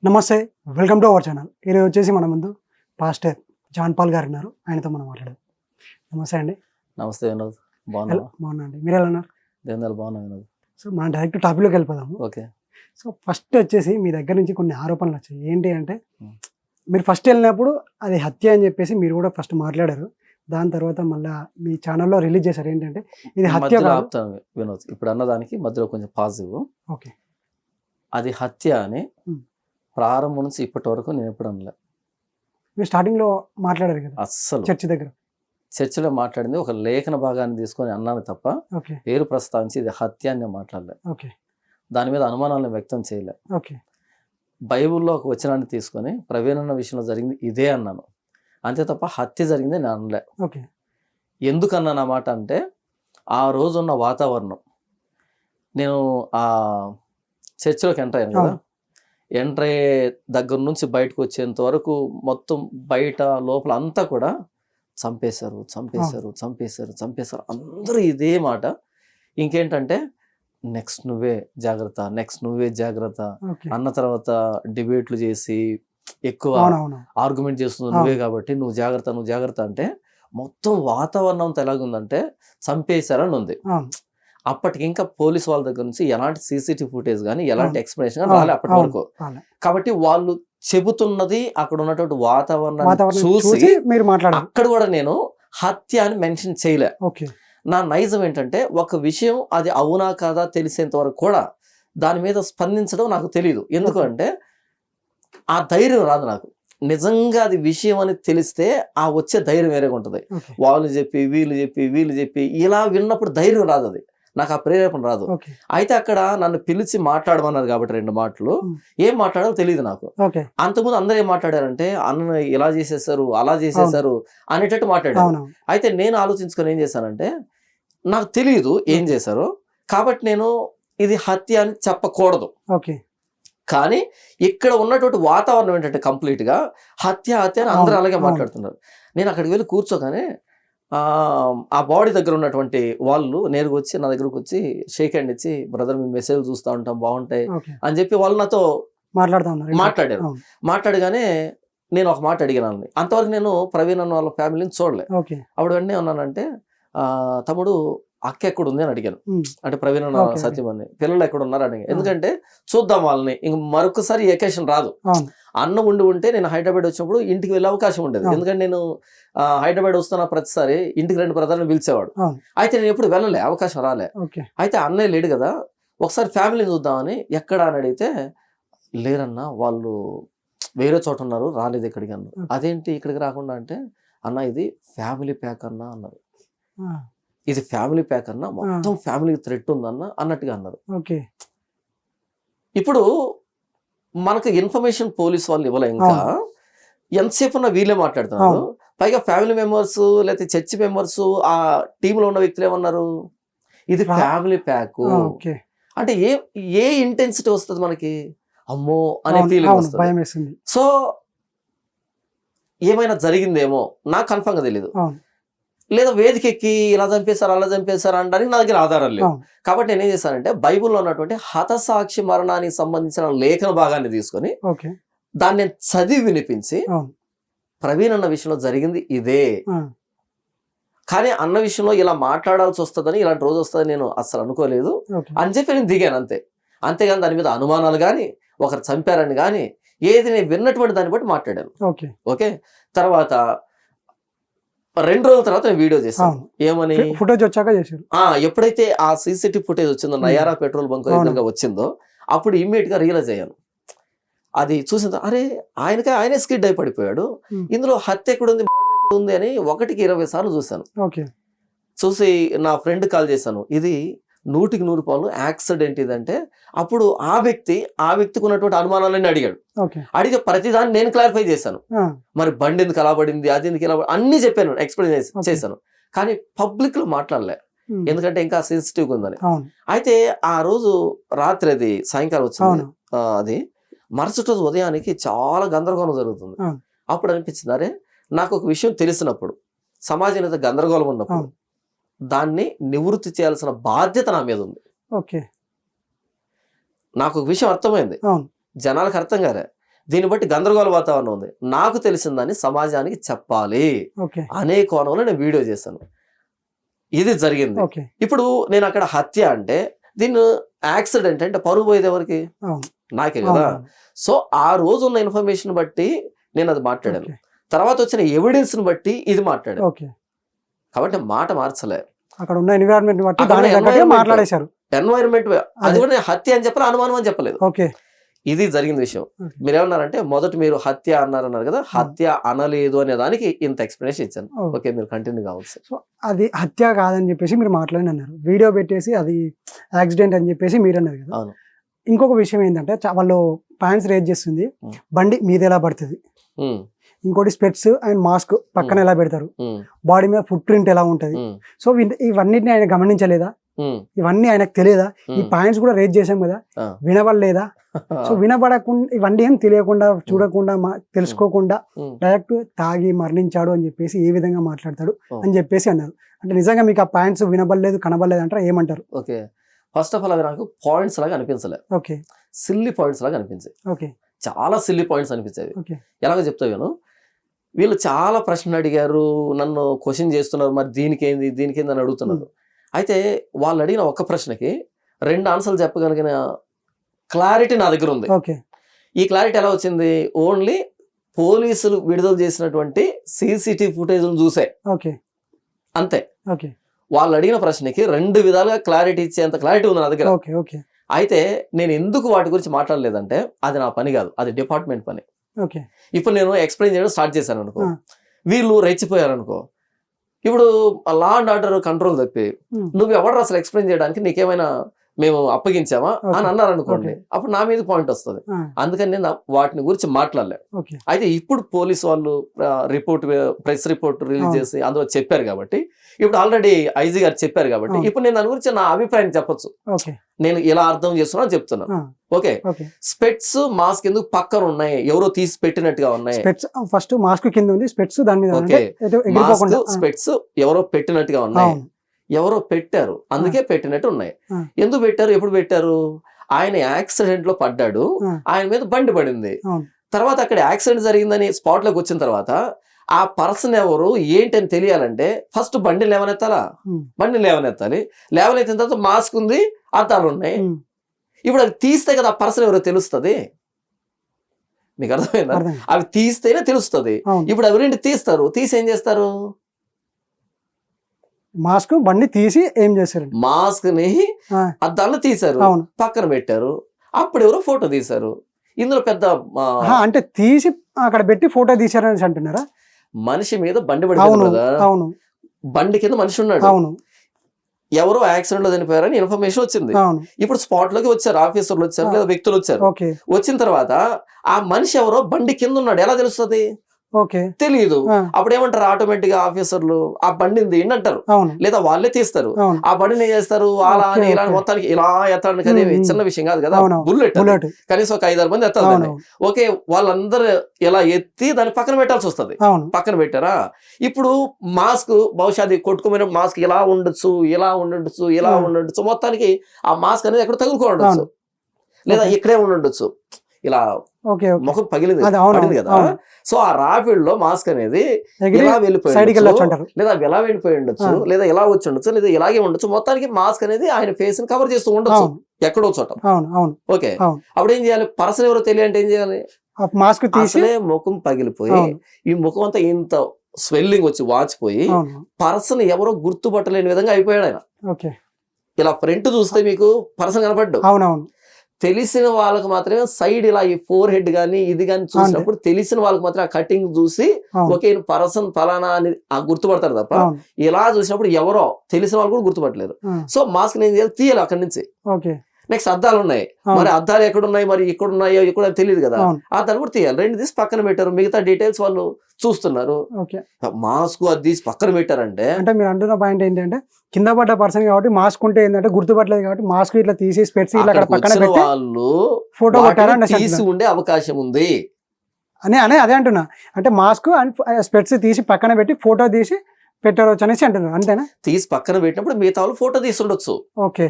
నమస్తే, welcome to our channel. ఈరోజు వచ్చేసి మన ముందు పాస్టర్ జాన్ పాల్ గారు ఉన్నారు. ఆయనతో మనం మాట్లాడదాం. నమస్తే అండి. నమస్తే వినోద్, బాగున్నావా? బాగున్నా అండి, మీరు ఎలా ఉన్నారు? దేనిదాలు బాగున్నా వినోద్. సో మనం డైరెక్ట్ టాపిక్లోకి వెళ్ళిపోదాము. ఓకే. సో ఫస్ట్ వచ్చేసి మీ దగ్గర నుంచి కొన్ని ఆరోపణలు వచ్చాయి. ఏంటి అంటే మీరు ఫస్ట్ వెళ్ళినప్పుడు అది హత్య అని చెప్పేసి మీరు కూడా ఫస్ట్ మాట్లాడారు. దాని తర్వాత మళ్ళీ మీ ఛానల్లో రిలీజ్ చేశారు. ఏంటంటే ఇది హత్య మధ్యలో కాదు. ఆపుతాను వినోద్, ఇప్పుడు అన్నదానికి మధ్యలో కొంచెం పాజిటివ్. ఓకే. అది హత్య అని ప్రారంభం నుంచి ఇప్పటి వరకు నేను ఎప్పుడు అనలే. మీరు స్టార్టింగ్లో మాట్లాడారు కదా అస్సలు చర్చి దగ్గర. చర్చిలో మాట్లాడింది ఒక లేఖన భాగాన్ని తీసుకొని అన్నాను తప్ప ఓకే పేరు ప్రస్తావించి ఇది హత్య అని నేను మాట్లాడలే. ఓకే దాని మీద అనుమానాలను వ్యక్తం చేయలే. ఓకే. బైబిల్లో ఒక వచనాన్ని తీసుకొని ప్రవీణ్ అన్న విషయంలో జరిగింది ఇదే అన్నాను, అంతే తప్ప హత్య జరిగింది నేను అనలే. ఓకే. ఎందుకన్నాను ఆ మాట అంటే ఆ రోజున్న వాతావరణం, నేను ఆ చర్చిలోకి ఎంటర్ అయ్యాను కదా, ఎంటర్ అయ్యే దగ్గర నుంచి బయటకు వచ్చేంత వరకు మొత్తం బయట లోపల అంతా కూడా చంపేశారు చంపేశారు చంపేశారు చంపేశారు అందరూ ఇదే మాట. ఇంకేంటంటే నెక్స్ట్ నువ్వే జాగ్రత్త, నెక్స్ట్ నువ్వే జాగ్రత్త అన్న తర్వాత డిబేట్లు చేసి ఎక్కువ ఆర్గ్యుమెంట్ చేస్తుంది నువ్వే కాబట్టి నువ్వు జాగ్రత్త నువ్వు జాగ్రత్త అంటే మొత్తం వాతావరణం అంతా ఎలాగుందంటే చంపేశారని ఉంది. అప్పటికి ఇంకా పోలీస్ వాళ్ళ దగ్గర నుంచి ఎలాంటి సీసీటీవీ ఫుటేజ్ కానీ ఎలాంటి ఎక్స్ప్లెనేషన్ కానీ రాలే అప్పటి వరకు. కాబట్టి వాళ్ళు చెబుతున్నది అక్కడ ఉన్నటువంటి వాతావరణాన్ని చూసి మీరు మాట్లాడారు. అక్కడ కూడా నేను హత్య అని మెన్షన్ చేయలే. ఓకే. నా నైజం ఏంటంటే ఒక విషయం అది అవునా కాదా తెలిసేంత వరకు కూడా దాని మీద స్పందించడం నాకు తెలియదు. ఎందుకంటే ఆ ధైర్యం రాదు నాకు. నిజంగా అది విషయం అని తెలిస్తే ఆ వచ్చే ధైర్యం వేరేగా ఉంటుంది. వాళ్ళు చెప్పి వీళ్ళు చెప్పి ఇలా విన్నప్పుడు ధైర్యం రాదు, అది నాకు ఆ ప్రేరేపణ రాదు. అయితే అక్కడ నన్ను పిలిచి మాట్లాడమన్నారు కాబట్టి 2 మాటలు ఏం మాట్లాడాలో తెలియదు నాకు. అంతకుముందు అందరూ ఏం మాట్లాడారంటే అన్న ఇలా చేసేసారు అలా చేసేసారు అనేటట్టు మాట్లాడారు. అయితే నేను ఆలోచించుకొని ఏం చేశానంటే నాకు తెలియదు ఏం చేశారు కాబట్టి నేను ఇది హత్య అని చెప్పకూడదు. కానీ ఇక్కడ ఉన్నటువంటి వాతావరణం ఏంటంటే కంప్లీట్ గా హత్య హత్య అని అందరూ అలాగే మాట్లాడుతున్నారు. నేను అక్కడికి వెళ్ళి కూర్చోగానే ఆ బాడీ దగ్గర ఉన్నటువంటి వాళ్ళు నేరుగా వచ్చి నా దగ్గరకు వచ్చి షేక్ హ్యాండ్ ఇచ్చి బ్రదర్ మీ మెసేజ్ చూస్తూ ఉంటాం బాగుంటాయి అని చెప్పి వాళ్ళు నాతో మాట్లాడారు. మాట్లాడగానే నేను ఒక మాట అడిగాను. అంతవరకు నేను ప్రవీణ్ అన్న వాళ్ళ ఫ్యామిలీని చూడలే. అప్పుడు వెంటనే ఉన్నానంటే తమ్ముడు అక్క ఎక్కడ ఉంది అని అడిగాను. అంటే ప్రవీణ్ అన్న సత్యమని పిల్లలు ఎక్కడ ఉన్నారు అడిగాను. ఎందుకంటే చూద్దాం వాళ్ళని, ఇంక మరొకసారి ఎకేషన్ రాదు. అన్న ఉంటే నేను హైదరాబాద్ వచ్చినప్పుడు ఇంటికి వెళ్ళే అవకాశం ఉండేది. ఎందుకంటే నేను హైదరాబాద్ వస్తున్న ప్రతిసారి ఇంటికి 2 బ్రదర్ని పిలిచేవాడు. అయితే నేను ఎప్పుడు వెళ్ళలే, అవకాశం రాలే. అయితే అన్నయ్య లేడు కదా, ఒకసారి ఫ్యామిలీని చూద్దామని ఎక్కడ అని అడిగితే లేరన్నా వాళ్ళు వేరే చోట ఉన్నారు రాలేదు ఇక్కడికి అన్నారు. అదేంటి ఇక్కడికి రాకుండా అంటే అన్న ఇది ఫ్యామిలీ ప్యాక్ అన్నా అన్నారు. ఇది ఫ్యామిలీ ప్యాక్ అన్నా, మొత్తం ఫ్యామిలీకి థ్రెట్ ఉందన్న అన్నట్టుగా అన్నారు. ఇప్పుడు మనకు ఇన్ఫర్మేషన్ పోలీస్ వాళ్ళు ఇవ్వలే, ఇంకా ఎంతసేపు ఉన్న వీళ్ళే మాట్లాడుతున్నారు. పైగా ఫ్యామిలీ మెంబర్స్ లేకపోతే చర్చ్ మెంబర్స్ ఆ టీంలో ఉన్న వ్యక్తులు ఏమన్నారు ఇది ఫ్యామిలీ ప్యాక్ అంటే ఏ ఇంటెన్సిటీ వస్తుంది మనకి, అమ్మో అనే ఫీలింగ్ వస్తుంది. సో ఏమైనా జరిగిందేమో నాకు కన్ఫర్మ్ గా తెలియదు, లేదా వేదిక ఎక్కి ఇలా చంపేశారు అలా చంపేశారు అనడానికి నా దగ్గర ఆధారాలు లేవు. కాబట్టి నేనేం చేశానంటే బైబుల్లో ఉన్నటువంటి హతసాక్షి మరణానికి సంబంధించిన లేఖన భాగాన్ని తీసుకొని దాన్ని నేను చదివి వినిపించి ప్రవీణ్ అన్న విషయంలో జరిగింది ఇదే, కానీ అన్న విషయంలో ఇలా మాట్లాడాల్సి వస్తుందని ఇలాంటి రోజు వస్తుందని నేను అసలు అనుకోలేదు అని చెప్పి నేను దిగాను అంతే. అంతేగాని దాని మీద అనుమానాలు కానీ ఒకరు చంపారని కానీ ఏది నేను విన్నటువంటి దాన్ని బట్టి మాట్లాడాను. ఓకే. తర్వాత 2 రోజుల తర్వాత నేను వీడియో చేశాను. ఏమని ఫుటేజ్ వచ్చాక చేశారు. ఎప్పుడైతే ఆ సీసీటీవీ ఫుటేజ్ వచ్చిందో నయారా పెట్రోల్ బంక్ ఎదురుగా వచ్చిందో అప్పుడు ఇమ్మీడియట్ గా రియలైజ్ అయ్యాను. అది చూసిన అరే ఆయనే స్కిడ్ అయి పడిపోయాడు, ఇందులో హత్య ఎక్కడుంది మర్డర్ ఎక్కడుంది అని 1కి 20 సార్లు చూశాను. చూసి నా ఫ్రెండ్ కాల్ చేశాను, ఇది 100కి 100 యాక్సిడెంట్ ఇదంటే అప్పుడు ఆ వ్యక్తికి ఉన్నటువంటి అనుమానాలన్నీ అడిగాడు. అడిగే ప్రతిదాన్ని నేను క్లారిఫై చేశాను. మరి బండి ఎందుకు అలా పడింది, అది ఎందుకు ఇలా అన్ని చెప్పాను, ఎక్స్ప్లెయిన్ చేశాను. కానీ పబ్లిక్ లో మాట్లాడలే, ఎందుకంటే ఇంకా సెన్సిటివ్గా ఉందని. అయితే ఆ రోజు రాత్రి అది సాయంకాలం వచ్చింది, అది మరుసటి రోజు ఉదయానికి చాలా గందరగోళం జరుగుతుంది. అప్పుడు అనిపించింది అరే నాకు ఒక విషయం తెలిసినప్పుడు సమాజం గందరగోళం ఉన్నప్పుడు దాన్ని నివృత్తి చేయాల్సిన బాధ్యత నా మీద ఉంది. నాకు ఒక విషయం అర్థమైంది, జనాలకు అర్థం కాలే. దీన్ని బట్టి గందరగోళ వాతావరణం ఉంది. నాకు తెలిసిన దాన్ని సమాజానికి చెప్పాలి ఓకే అనే కోణంలో నేను వీడియో చేశాను. ఇది జరిగింది. ఓకే ఇప్పుడు నేను అక్కడ హత్య అంటే దీన్ని యాక్సిడెంట్ అంటే పరుగు పోయేది ఎవరికి? అవును నాకే కదా. అవును. సో ఆ రోజు ఉన్న ఇన్ఫర్మేషన్ బట్టి నేను అది మాట్లాడాను. ఓకే. తర్వాత వచ్చిన ఎవిడెన్స్ ని బట్టి ఇది మాట్లాడాను. ఓకే కాబట్టి మాట మార్చలే. అక్కడ ఉన్న ఎన్విరాన్మెంట్ బట్టి అక్కడ దానికి ఉన్న తగ్గట్టుగా environment. మాట్లాడేశారు. ఎన్వైరన్మెంట్ అది కూడా నేను హత్య అని చెప్పాలి, అనుమానం అని చెప్పలేదు. ఓకే ఇది జరిగిన విషయం. ఓకే. మీరు ఏమన్నారంటే మొదట మీరు హత్య అన్నారు కదా, హత్య అనలేదు అనే దానికి ఇంత ఎక్స్ప్లెనేషన్ ఇచ్చాను. ఓ. ఓకే, మీరు కంటిన్యూ కావచ్చు. సో అది హత్య కాదని చెప్పేసి మీరు మాట్లాడి అన్నారు, వీడియో పెట్టేసి అది యాక్సిడెంట్ అని చెప్పేసి మీరు అన్నారు కదా. అవును. ఇంకొక విషయం ఏంటంటే వాళ్ళు పాయింట్స్ రేజ్ చేస్తుంది, ఉం. బండి మీద ఎలా పడుతుంది, ఉమ్, ఇంకోటి స్పెట్స్ అండ్ మాస్క్ పక్కన ఎలా పెడతారు, ఉమ్, బాడీ మీద ఫుట్ ప్రింట్ ఎలా ఉంటది. ఉమ్, సో ఇవన్నిటిని ఆయన గమనించలేదా, ఉమ్, ఇవన్నీ ఆయనకు తెలియదా, ఈ ఉమ్. పాయింట్స్ కూడా రేజ్ చేసాం కదా, ఆ. వినబడలేదా. సో వినబడకుండా ఇవన్నీ ఏం తెలియకుండా చూడకుండా తెలుసుకోకుండా ఉమ్. డైరెక్ట్ తాగి మరణించాడు అని చెప్పేసి ఏ విధంగా మాట్లాడతాడు ఓ. అని చెప్పేసి అన్నారు. అంటే నిజంగా మీకు ఆ పాయింట్స్ వినబడలేదు కనబడలేదు అంటారా, ఏమంటారు? ఓకే, ఫస్ట్ ఆఫ్ ఆల్ అవి నాకు పాయింట్స్ లాగా అనిపించలే, ఓకే సిల్లీ పాయింట్స్ లాగా అనిపించాయి. ఓకే చాలా సిల్లీ పాయింట్స్ అనిపించేవి. ఓకే ఎలాగో చెప్తాను. వీళ్ళు చాలా ప్రశ్నలు అడిగారు, నన్ను క్వశ్చన్ చేస్తున్నారు, మరి దీనికి ఏంది అని అడుగుతున్నారు. అయితే వాళ్ళు అడిగిన ఒక్క ప్రశ్నకి 2 ఆన్సర్లు చెప్పగలిగిన క్లారిటీ నా దగ్గర ఉంది. ఓకే ఈ క్లారిటీ ఎలా వచ్చింది? ఓన్లీ పోలీసులు విడుదల చేసినటువంటి సీసీటీవీ ఫుటేజ్ చూసే, ఓకే అంతే. ఓకే వాళ్ళు అడిగిన ప్రశ్నకి 2 విధాలుగా క్లారిటీ ఇచ్చేంత క్లారిటీ ఉంది నా దగ్గర. ఓకే ఓకే అయితే నేను ఎందుకు వాటి గురించి మాట్లాడలేదంటే అది నా పని కాదు, అది డిపార్ట్మెంట్ పని. ఓకే ఇప్పుడు నేను ఎక్స్ప్లెయిన్ చేయడం స్టార్ట్ చేశాను అనుకో, ఆ. వీళ్ళు రెచ్చిపోయారు అనుకో, ఇప్పుడు లా అండ్ ఆర్డర్ కంట్రోల్ తప్పి ఉమ్. నువ్వు ఎవరు అసలు ఎక్స్ప్లెయిన్ చేయడానికి, నీకేమైనా మేము అప్పగించామా Okay. అని అన్నారు అనుకోండి, Okay. అప్పుడు నా మీద పాయింట్ వస్తుంది. ఆ, అందుకని నేను వాటిని గురించి మాట్లాడలే. ఓకే అయితే ఇప్పుడు పోలీసు వాళ్ళు ప్రెస్ రిపోర్ట్ రిలీజ్ అవును. చేసి అందులో చెప్పారు కాబట్టి, ఇప్పుడు ఆల్రెడీ ఐజీ గారు చెప్పారు కాబట్టి అవును. ఇప్పుడు నేను దాని గురించి నా అభిప్రాయం చెప్పొచ్చు. ఓకే నేను ఇలా అర్థం చేస్తున్నా అని చెప్తున్నాను. ఆ, ఓకే, ఓకే స్పెట్స్ మాస్క్ ఎందుకు పక్కన ఉన్నాయి, ఎవరో తీసి పెట్టినట్టుగా ఉన్నాయి. స్పెట్స్ ఫస్ట్ మాస్క్ కింద ఉంది, స్పెట్స్ దాని మీద ఓకే, అంటే ఎటు ఎగిరిపోకుండా. మాస్క్ స్పెట్స్ ఎవరో పెట్టినట్టుగా ఉన్నాయి, అవును ఎవరో పెట్టారు, అందుకే పెట్టినట్టు ఉన్నాయి. ఆ. ఎందుకు పెట్టారు, ఎప్పుడు పెట్టారు? ఆయన యాక్సిడెంట్ లో పడ్డాడు, ఆ. ఆయన మీద బండి పడింది. అవును తర్వాత అక్కడ యాక్సిడెంట్ జరిగిందని స్పాట్ లోకి వచ్చిన తర్వాత ఆ పర్సన్ ఎవరు ఏంటని తెలియాలంటే ఫస్ట్ బండి లేవనెత్తాలా, ఉమ్. బండి లేవనెత్తాలి. లేవనెత్తిన తర్వాత మాస్క్ ఉంది, అద్దాలు ఉన్నాయి. ఉమ్. ఇప్పుడు అది తీస్తే కదా ఆ పర్సన్ ఎవరో తెలుస్తుంది. మీకు అర్థమైందా? అర్థం. అవి తీస్తేనే తెలుస్తుంది. అవును ఇప్పుడు అవి రెండు తీస్తారు, తీసి ఏం చేస్తారు? మాస్క్ బండి తీసి ఏం చేశారండి? మాస్క్ ని ఆ, అద్దాలను తీశారు, అవును పక్కన పెట్టారు, అప్పుడు ఎవరో ఫోటో తీశారు. ఇందులో పెద్ద అంటే తీసి అక్కడ పెట్టి ఫోటో తీశారని అంటున్నారా? మనిషి మీద బండి పడింది అవును కదా, అవును బండి కింద మనిషి ఉన్నాడు, అవును ఎవరో యాక్సిడెంట్ లో చనిపోయారని ఇన్ఫర్మేషన్ వచ్చింది. అవును ఇప్పుడు స్పాట్ లోకి వచ్చారు, ఆఫీసర్లు వచ్చారు, లేదా వ్యక్తులు వచ్చారు. ఓకే వచ్చిన తర్వాత ఆ మనిషి ఎవరో బండి కింద ఉన్నాడు, ఎలా తెలుస్తుంది? ఓకే తెలియదు. ఆ, అప్పుడు ఏమంటారు ఆటోమేటిక్ గా ఆఫీసర్లు, ఆ బండిని అంటారు, అవును లేదా వాళ్ళే తీస్తారు. అవును ఆ బండిని ఏం చేస్తారు, అలా ఓకే, అని ఇలా అని ఓకే. మొత్తానికి ఇలా ఎత్తడానికి అనేది ఉమ్, చిన్న విషయం కాదు కదా, అవును, బుల్లెట్ అది. బుల్లెట్ కనీసం ఒక 5-6 మంది ఎత్తాలి అవును దాన్ని. ఓకే, వాళ్ళందరూ ఇలా ఎత్తి దాన్ని పక్కన పెట్టాల్సి వస్తుంది. అవును పక్కన పెట్టారా? ఇప్పుడు మాస్క్ బహుశా అది కొట్టుకుపోయిన మాస్క్ ఇలా ఉండొచ్చు, ఇలా ఉండొచ్చు, ఇలా ఆ. ఉండొచ్చు, మొత్తానికి ఆ మాస్క్ అనేది ఎక్కడ తగులుకో ఉండొచ్చు, అవును. లేదా ఓకే. ఇక్కడే ఉండొచ్చు, ఇలా ఓకే ఓకే ముఖం పగిలింది అది అవును పడింది కదా. అవును. సో ఆ రాపిడ్ లో మాస్క్ అనేది ఎగిరి ఇలా వెళ్ళిపోయి సైడ్కి ఉండొచ్చు, వెళ్ళొచ్చు అంటారు. లేదా ఇలా వెళ్ళిపోయి ఉండొచ్చు, ఆ. లేదా ఇలా వచ్చి ఉండొచ్చు, లేదా ఇలాగే ఉండొచ్చు. మొత్తానికి మాస్క్ అనేది ఆయన ఫేస్ ని కవర్ చేస్తూ ఉండొచ్చు అవును ఎక్కడో చోట. అవును అవును ఓకే, అవును. అప్పుడు ఏం చేయాలి? పర్సన్ ఎవరో తెలియాలంటే ఏం చేయాలి? ఆ మాస్క్ తీసి అసలే ముఖం పగిలిపోయి అవును ఈ ముఖం అంతా ఇంత స్వెల్లింగ్ వచ్చి వాచిపోయి అవును పర్సన్ ఎవరో గుర్తుపట్టలేని విధంగా అయిపోయాడు ఆయన. ఓకే ఇలా ఫ్రంట్ చూస్తే మీకు పర్సన్ కనపడ్డు, అవునవును తెలిసిన వాళ్ళకి మాత్రమే సైడ్ ఇలా ఈ ఫోర్ హెడ్ గానీ ఇది గానీ చూసినప్పుడు తెలిసిన వాళ్ళకి మాత్రం ఆ కటింగ్ చూసి అవును ఒకే పర్సన్ ఫలానా అని గుర్తుపడతారు తప్ప అవును ఇలా చూసినప్పుడు ఎవరో తెలిసిన వాళ్ళు కూడా గుర్తుపట్టలేరు. ఆ, సో మాస్క్ నేను చేయాలి, తీయాలి అక్కడి నుంచి. ఓకే నెక్స్ట్ అద్దాలు ఉన్నాయి, అవును. మరి అద్దాలు ఎక్కడున్నాయి, మరి ఇక్కడ ఉన్నాయో ఇక్కడ తెలియదు కదా, అవును అద్దాలు కూడా తీయాలి. రెండు తీసి పక్కన పెట్టారు, మిగతా డీటెయిల్స్ వాళ్ళు చూస్తున్నారు. ఓకే. మాస్క్ అది తీసి పక్కన పెట్టారంటే అంటే మీరు అంటున్న పాయింట్ ఏంటంటే కింద పడ్డ పర్సన్ కాబట్టి మాస్క్ ఉంటే ఏంటంటే గుర్తుపట్టలేదు కాబట్టి మాస్క్ ఇట్లా తీసి స్పెట్స్ ఇట్లా అక్కడ అక్కడికి పక్కన వచ్చిన పెట్టి వాళ్ళు ఫోటో వాటిని కొట్టారని తీసి ఉండే అవకాశం ఉంది. అదే అంటున్నా. అంటే మాస్క్ అండ్ స్పెట్స్ తీసి పక్కన పెట్టి ఫోటో తీసి పెట్టారు అనేసి అంటున్నారు, అంతేనా? తీసి పక్కన పెట్టినప్పుడు మిగతా వాళ్ళు ఫోటో తీసి ఉండొచ్చు. ఓకే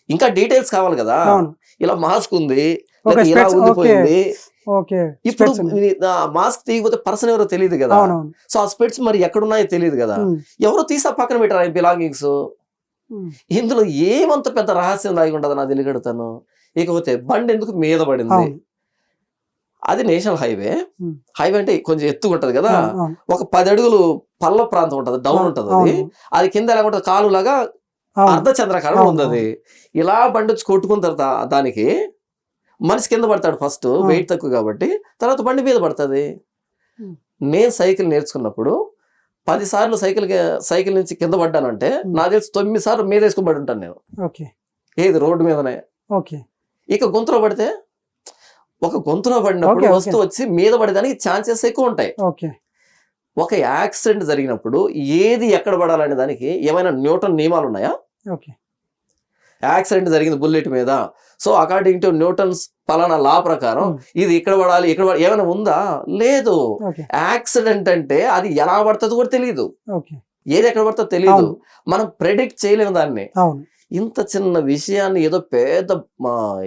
ఇంకా డీటెయిల్స్ కావాలి కదా, అవును ఇలా మాస్క్ ఉంది, ఓకే లేదా ఇలా స్పెట్స్ ఓకే ఉండిపోయింది, ఓకే. ఇప్పుడు Specs ఉన్నాయి. మాస్క్ తీయకపోతే పర్సన్ ఎవరో తెలియదు కదా. అవునవును. సో ఆ స్పెట్స్ మరి ఎక్కడున్నాయో తెలియదు కదా. ఉమ్, ఎవరో తీసా పక్కన పెట్టారు ఆయన బిలాంగింగ్స్. ఉమ్, ఇందులో ఏమంత పెద్ద రహస్యం దాగి ఉండదు నాకు తెలియగడుతాను. ఇకపోతే బండి ఎందుకు మీద పడింది? అవును. అది నేషనల్ హైవే. ఉమ్, హైవే అంటే కొంచెం ఎత్తు ఉంటది కదా. అవును, అవును, ఒక 10 అడుగులు పల్ల ప్రాంతం ఉంటది, డౌన్ ఉంటది. అది అవును, అది కింద ఎలా ఉంటది, కాలు లాగా అవును, అర్ధచంద్రాకారం అవును, ఉంది. అది ఇలా బండి వచ్చి కొట్టుకున్న తర్వాత దానికి మనిషి కింద పడతాడు ఫస్ట్, వెయిట్ తక్కువ కాబట్టి. తర్వాత బండి మీద పడుతుంది. ఉమ్, నేను సైకిల్ నేర్చుకున్నప్పుడు 10 సార్లు సైకిల్ నుంచి కింద పడ్డానంటే నాకు తెలిసి 9 సార్లు మీద వేసుకుని పడి ఉంటాను నేను. ఓకే. ఏది రోడ్డు మీదనే. ఓకే. ఇక గొంతులో పడితే, ఒక గొంతులో పడినప్పుడు ఓకే, ఓకే. వస్తువు వచ్చి మీద పడేదానికి ఛాన్సెస్ ఎక్కువ ఉంటాయి. ఓకే. ఒక యాక్సిడెంట్ జరిగినప్పుడు ఏది ఎక్కడ పడాలనే దానికి ఏమైనా న్యూటన్ నియమాలు ఉన్నాయా? ఓకే. యాక్సిడెంట్ జరిగింది బుల్లెట్ మీద, సో అకార్డింగ్ టు న్యూటన్స్ పలానా లా ప్రకారం ఇది ఇక్కడ పడాలి, ఇక్కడ ఏమైనా ఉందా? లేదు. ఓకే. యాక్సిడెంట్ అంటే అది ఎలా పడుతుందో కూడా తెలియదు, ఓకే. ఏది ఎక్కడ పడుతుందో తెలియదు. అవును. మనం ప్రెడిక్ట్ చేయలేము దాన్ని. అవును. ఇంత చిన్న విషయాన్ని ఏదో పెద్ద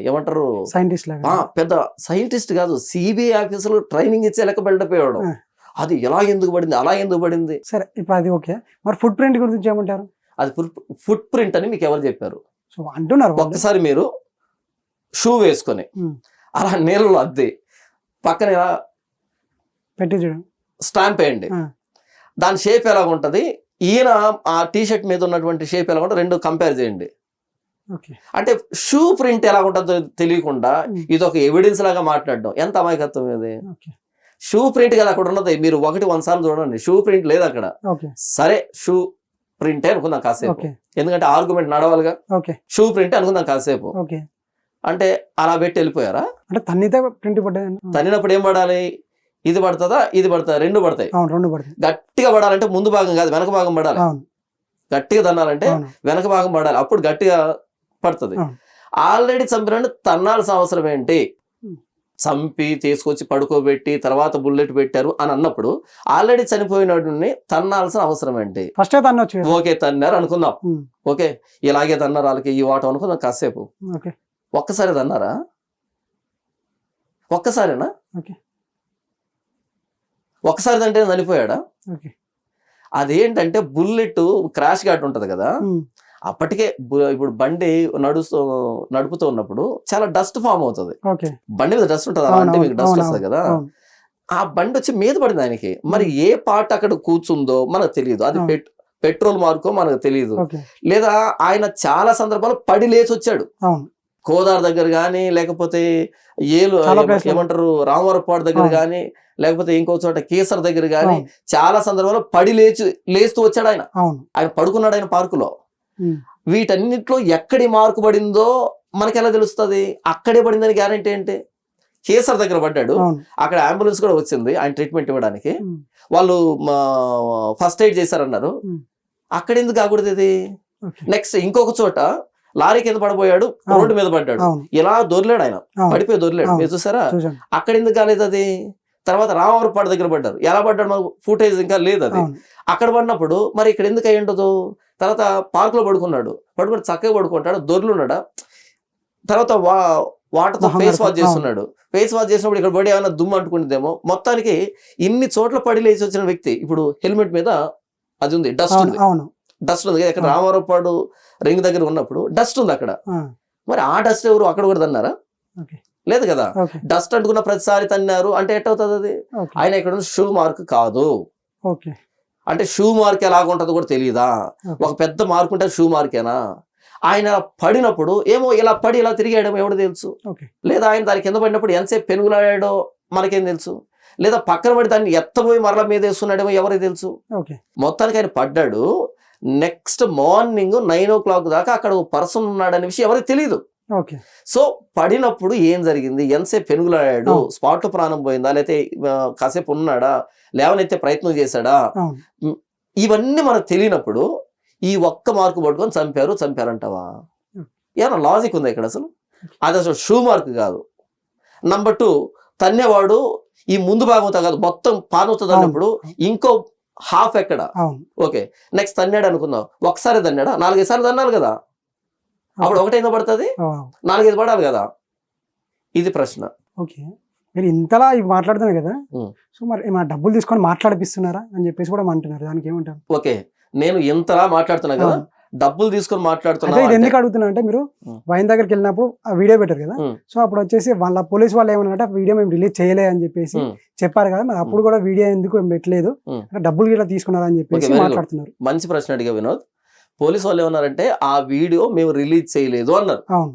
ఏమంటారు, సైంటిస్ట్ లాగా. పెద్ద సైంటిస్ట్ కాదు, సిబిఐ ఆఫీసర్లు ట్రైనింగ్ ఇచ్చే లెక్క వెళ్ళిపోయాడు. ఆ. అది ఎలా ఎందుకు పడింది, అలా ఎందుకు పడింది. సరే, ఇప్పుడు అది ఓకే. మరి ఫుట్ ప్రింట్ గురించి ఏమంటారు? అది ఫుట్ ప్రింట్ అని మీకు ఎవరు చెప్పారు? సో అంటున్నారు వాళ్ళు. ఒక్కసారి మీరు షూ వేసుకొని ఉమ్, అలా నీళ్ళలో అద్ది పక్కన ఇలా పెట్టి చూడండి. స్టాంప్ వేయండి. ఆ, దాని షేప్ ఎలా ఉంటది, ఈయన ఆ టీ షర్ట్ మీద ఉన్నటువంటి షేప్ ఎలా ఉంటుంది, రెండు కంపేర్ చేయండి. ఓకే. అంటే షూ ప్రింట్ ఎలా ఉంటుందో తెలియకుండా ఉమ్, ఇది ఒక ఎవిడెన్స్ లాగా మాట్లాడడం ఎంత అమాయకత్వం ఇది. ఓకే. షూ ప్రింట్ కదా అక్కడ ఉన్నది. మీరు 1 సార్లు చూడండి, షూ ప్రింట్ లేదు అక్కడ. ఓకే. సరే షూ ప్రింటే అనుకుందాం కాసేపు, ఓకే. ఎందుకంటే ఆర్గ్యుమెంట్ నడవాలిగా. ఓకే. షూ ప్రింటే అనుకుందాం కాసేపు. ఓకే. అంటే అలా పెట్టి వెళ్ళిపోయారా? అంటే తన్నితే ప్రింట్ పడ్డాయి. తన్నినప్పుడు ఏం పడాలి, ఇది పడుతుందా ఇది పడుతుందా, రెండు పడతాయి. అవును, రెండు పడతాయి. గట్టిగా పడాలంటే ముందు భాగం కాదు వెనక భాగం పడాలి. అవును, గట్టిగా తన్నాలంటే అవును, వెనక భాగం పడాలి, అప్పుడు గట్టిగా పడుతుంది. అవును. ఆల్రెడీ చంపిన తన్నాల్సిన అవసరం ఏంటి? ఉమ్, చంపి తీసుకొచ్చి పడుకోబెట్టి తర్వాత బుల్లెట్ పెట్టారు అని అన్నప్పుడు ఆల్రెడీ చనిపోయినోడిని తన్నాల్సిన అవసరం ఏంటి? ఫస్ట్ తన్నొచ్చు కదా. ఓకే తన్నారు అనుకుందాం, ఉమ్, ఓకే ఇలాగే తన్నారు వాళ్ళకి ఈ వాటం అనుకుందాం కాసేపు. ఓకే. ఒక్కసారి తన్నారా? ఒక్కసారేనా? ఓకే. ఒక్కసారి తంటే చనిపోయాడా? ఓకే. అదేంటంటే బుల్లెట్ క్రాష్ ఘాట్ ఉంటది కదా, ఉమ్, అప్పటికే ఇప్పుడు బండి నడుపుతూ ఉన్నప్పుడు చాలా డస్ట్ ఫామ్ అవుతుంది. ఓకే. బండి మీద డస్ట్ ఉంటుంది, అలా అంటే మీకు డస్ట్ వస్తుంది కదా. అవును, ఆ బండి వచ్చి మీద పడింది ఆయనకి. మరి ఏ పార్ట్ అక్కడ కూర్చుందో మనకు తెలియదు. అది పెట్రోల్ మార్కో మనకు తెలియదు. ఓకే. లేదా ఆయన చాలా సందర్భాలు పడి లేచి వచ్చాడు. అవును, కోదార్ దగ్గర కానీ, లేకపోతే చాలా places లో. ఏమంటారు రామవరపాడు దగ్గర అవును. కానీ, లేకపోతే ఇంకో చోట కేసర్ దగ్గర కానీ అవును. చాలా సందర్భాల్లో పడి లేస్తూ వచ్చాడు ఆయన. అవును. ఆయన పడుకున్నాడు ఆయన పార్కులో. ఉమ్, వీటన్నిటిలో ఎక్కడి మార్కు పడిందో మనకి ఎలా తెలుస్తుంది? అక్కడే పడిందని గ్యారంటీ ఏంటి? కేసర్ దగ్గర పడ్డాడు, అవును. అక్కడ అంబులెన్స్ కూడా వచ్చింది ఆయన ట్రీట్మెంట్ ఇవ్వడానికి. ఉమ్, వాళ్ళు ఫస్ట్ ఎయిడ్ చేశారన్నారు. ఉమ్, అక్కడ ఎందుకు కాకూడదు ఇది? ఓకే. నెక్స్ట్ ఇంకొక చోట లారీ కింద పడిపోయాడు, రోడ్డు మీద పడ్డాడు, అవును, ఇలా దొర్లాడు ఆయన, అవును. పడిపోయి దొర్లాడు. అవును. మీరు చూసారా? చూసాను. అక్కడ ఎందుకు కాలేదు అది? తర్వాత రామవరపాడు దగ్గర పడ్డారు, ఎలా పడ్డాడు మాకు ఫుటేజ్ ఇంకా లేదు అది. అవును, అక్కడ పడినప్పుడు మరి ఇక్కడ ఎందుకు అయ్యి ఉండదు? తర్వాత పార్క్ లో పడుకున్నాడు, పడుకుని చక్కగా పడుకుంటాడు, దొర్లున్నాడా. తర్వాత వాటర్తో మొహం ఫేస్ వాష్ కడుక్కు- చేస్తున్నాడు. ఫేస్ వాష్ చేసినప్పుడు ఇక్కడ పడి ఏమైనా దుమ్ము అంటుకుంటుందేమో. మొత్తానికి ఇన్ని చోట్ల పడి లేచి వచ్చిన వ్యక్తి ఇప్పుడు హెల్మెట్ మీద అది ఉంది, డస్ట్ అవును, ఉంది, అవును. డస్ట్ ఉంది. ఇక్కడ అవును. రామవరపాడు రింగ్ దగ్గర ఉన్నప్పుడు డస్ట్ ఉంది అక్కడ. ఆ, మరి ఆ డస్ట్ ఎవరు అక్కడ కూడా తన్నారా? ఓకే. లేదు కదా. ఓకే. డస్ట్ అంటుకున్న ప్రతిసారి తన్నారు అంటే ఎట్టవుతుంది అది? ఓకే. ఆయన ఇక్కడ షూ మార్క్ కాదు. ఓకే. అంటే షూ మార్క్ ఎలాగుంటుందో కూడా తెలియదా? ఓకే. ఒక పెద్ద మార్క్ ఉంటే షూ మార్కేనా? ఆయన పడినప్పుడు ఏమో ఇలా పడి ఇలా తిరిగాడేమో ఎవడు తెలుసు? ఓకే. లేదా ఆయన దాని కింద పడినప్పుడు ఎంతసేపు పెనుగులాడాడో మనకేం తెలుసు? లేదా పక్కన పడి దాన్ని ఎత్తపోయి మరల మీద వేస్తున్నాడేమో ఎవరికి తెలుసు? ఓకే. మొత్తానికి ఆయన పడ్డాడు. నెక్స్ట్ మార్నింగ్ 9 o'clock దాకా అక్కడ ఒక పర్సన్ ఉన్నాడనే విషయం ఎవరికి తెలియదు. ఓకే. సో పడినప్పుడు ఏం జరిగింది, ఎంతసేపు పెనుగులాడాడు, స్పాట్ లో ప్రాణం పోయిందా, లేకపోతే కాసేపు ఉన్నాడా, లేవనైతే ప్రయత్నం చేశాడా, అవును. ఇవన్నీ మనకు తెలియనప్పుడు ఈ ఒక్క మార్కు పట్టుకొని చంపారంటావా? ఏమన్నా లాజిక్ ఉందా ఇక్కడ అసలు? అది అసలు షూ మార్క్ కాదు. నంబర్ 2, తన్నేవాడు ఈ ముందు భాగంతో కాదు మొత్తం పానవుతుంది అన్నప్పుడు ఇంకో హాఫ్ ఎక్కడ? అవును. ఓకే, నెక్స్ట్ తన్నాడు అనుకుందాం, ఒకసారి తన్నాడా? 4-5 సార్లు తన్నాలి కదా. అప్పుడు ఒకటైందో పడుతుంది, అవును. 4-5 పడాలి కదా. ఇది ప్రశ్న. ఓకే. మీరు ఇంతలా ఇవి మాట్లాడుతున్నారు కదా, ఉం. సో మరి ఏమైనా డబ్బులు తీసుకొని మాట్లాడిపిస్తున్నారా అని చెప్పేసి కూడా అంటున్నారు. దానికి ఏమంటారు? ఓకే, నేను ఇంతలా మాట్లాడుతున్నా కదా, అవును. డబ్బులు తీసుకొని అదే ఇది మాట్లాడుతున్నా ఎందుకు అడుగుతున్నా అంటే, మీరు ఉం. వైన్ దగ్గరికి వెళ్ళినప్పుడు ఆ వీడియో పెట్టారు కదా, ఉం. సో అప్పుడు వచ్చేసి వాళ్ళ పోలీస్ వాళ్ళు ఏమన్నారంటే ఆ వీడియో మేము రిలీజ్ చేయలే అని చెప్పేసి చెప్పారు కదా, మరి అప్పుడు కూడా వీడియో ఎందుకు ఏం పెట్టలేదు, ఉం. అంటే డబ్బులు కూడా తీసుకున్నారని చెప్పేసి very good. మాట్లాడుతున్నారు. మంచి ప్రశ్న అడిగా వినోద్. పోలీసు వాళ్ళు ఏమన్నారంటే ఆ వీడియో మేము రిలీజ్ చేయలేదు అన్నారు. అవును.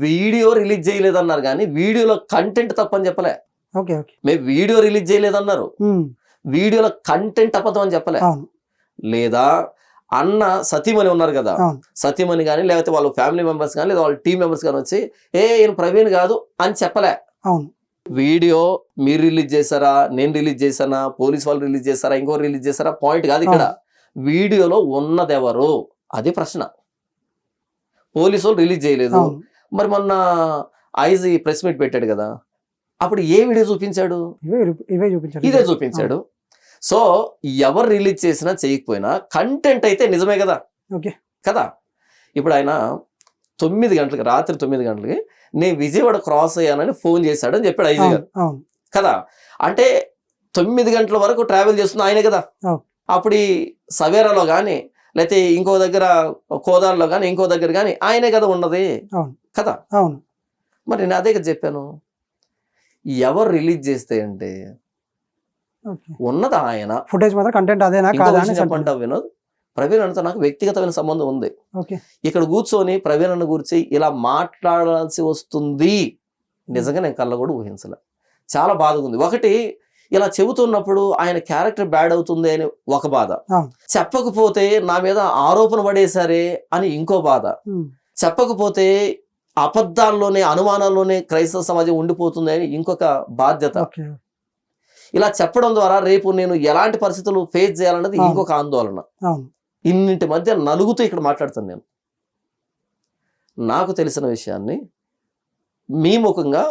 వీడియో రిలీజ్ చేయలేదు అన్నారు కానీ వీడియోలో కంటెంట్ తప్పని చెప్పలే. Okay okay. మేము వీడియో రిలీజ్ చేయలేదన్నారు, ఉం. వీడియోలో కంటెంట్ అబద్ధం అని చెప్పలే. అవును. లేదా అన్న సతీమణి ఉన్నారు కదా, అవును. సతీమణి కానీ లేకపోతే వాళ్ళ ఫ్యామిలీ మెంబర్స్ కానీ లేదా వాళ్ళ టీం మెంబర్స్ కానీ వచ్చి ఈయన ప్రవీణ్ కాదు అని చెప్పలే. అవును. వీడియో మీరు రిలీజ్ చేశారా, నేను రిలీజ్ చేశానా, పోలీస్ వాళ్ళు రిలీజ్ చేశారా, ఇంకో రిలీజ్ చేశారా పాయింట్ కాదు ఇక్కడ. వీడియోలో ఉన్నది ఎవరు అది ప్రశ్న. పోలీసు వాళ్ళు రిలీజ్ చేయలేదు. అవును. మరి మొన్న ఐజీ ప్రెస్ మీట్ పెట్టాడు కదా, అప్పుడు ఏ వీడియో చూపించాడు? ఇవే చూపించారు. ఇదే చూపించాడు. సో ఎవరు రిలీజ్ చేసినా చేయకపోయినా కంటెంట్ అయితే నిజమే కదా. ఓకే కదా. ఇప్పుడు ఆయన 9 గంటలకి, రాత్రి 9 గంటలకి నేను విజయవాడ క్రాస్ అయ్యానని ఫోన్ చేశాడు అని చెప్పాడు ఐజీ గారు అవును. కదా. అంటే 9 గంటల వరకు ట్రావెల్ చేస్తున్నా ఆయనే కదా. అవును. అప్పుడు ఈ సవేరాలో కానీ లేకపోతే ఇంకో దగ్గర కోదాడలో కానీ ఇంకో దగ్గర కానీ ఆయనే కదా ఉన్నది. అవును. కదా. అవును. మరి నేను అదే కదా చెప్పాను, ఎవరు రిలీజ్ చేస్తే అంటే ఓకే. ఉన్నది ఆయన. ఫుటేజ్ మాత్రం కంటెంట్ అదేనా ఇంకో కాదా విషయం అని చెప్పంటావు వినోద్, ప్రవీణ్ అన్నతో నాకు వ్యక్తిగతమైన సంబంధం ఉంది. ఓకే. ఇక్కడ కూర్చొని ప్రవీణ్ అన్న గురించి ఇలా మాట్లాడాల్సి వస్తుంది నిజంగా నేను కళ్ళ కూడా ఊహించలే. చాలా బాధగా ఉంది. ఒకటి, ఇలా చెబుతున్నప్పుడు ఆయన క్యారెక్టర్ బ్యాడ్ అవుతుంది అని ఒక బాధ, అవును. చెప్పకపోతే నా మీద ఆరోపణ పడేశారే అని ఇంకో బాధ, ఉం. చెప్పకపోతే అబద్ధాల్లోనే అనుమానాల్లోనే క్రైస్తవ సమాజం ఉండిపోతుంది అని ఇంకొక బాధ్యత. ఓకే. ఇలా చెప్పడం ద్వారా రేపు నేను ఎలాంటి పరిస్థితులు ఫేస్ చేయాలన్నది అవును. ఇంకొక ఆందోళన. అవును. ఇన్నింటి మధ్య నలుగుతూ ఇక్కడ మాట్లాడుతాను నేను. నాకు తెలిసిన విషయాన్ని మీ ముఖంగా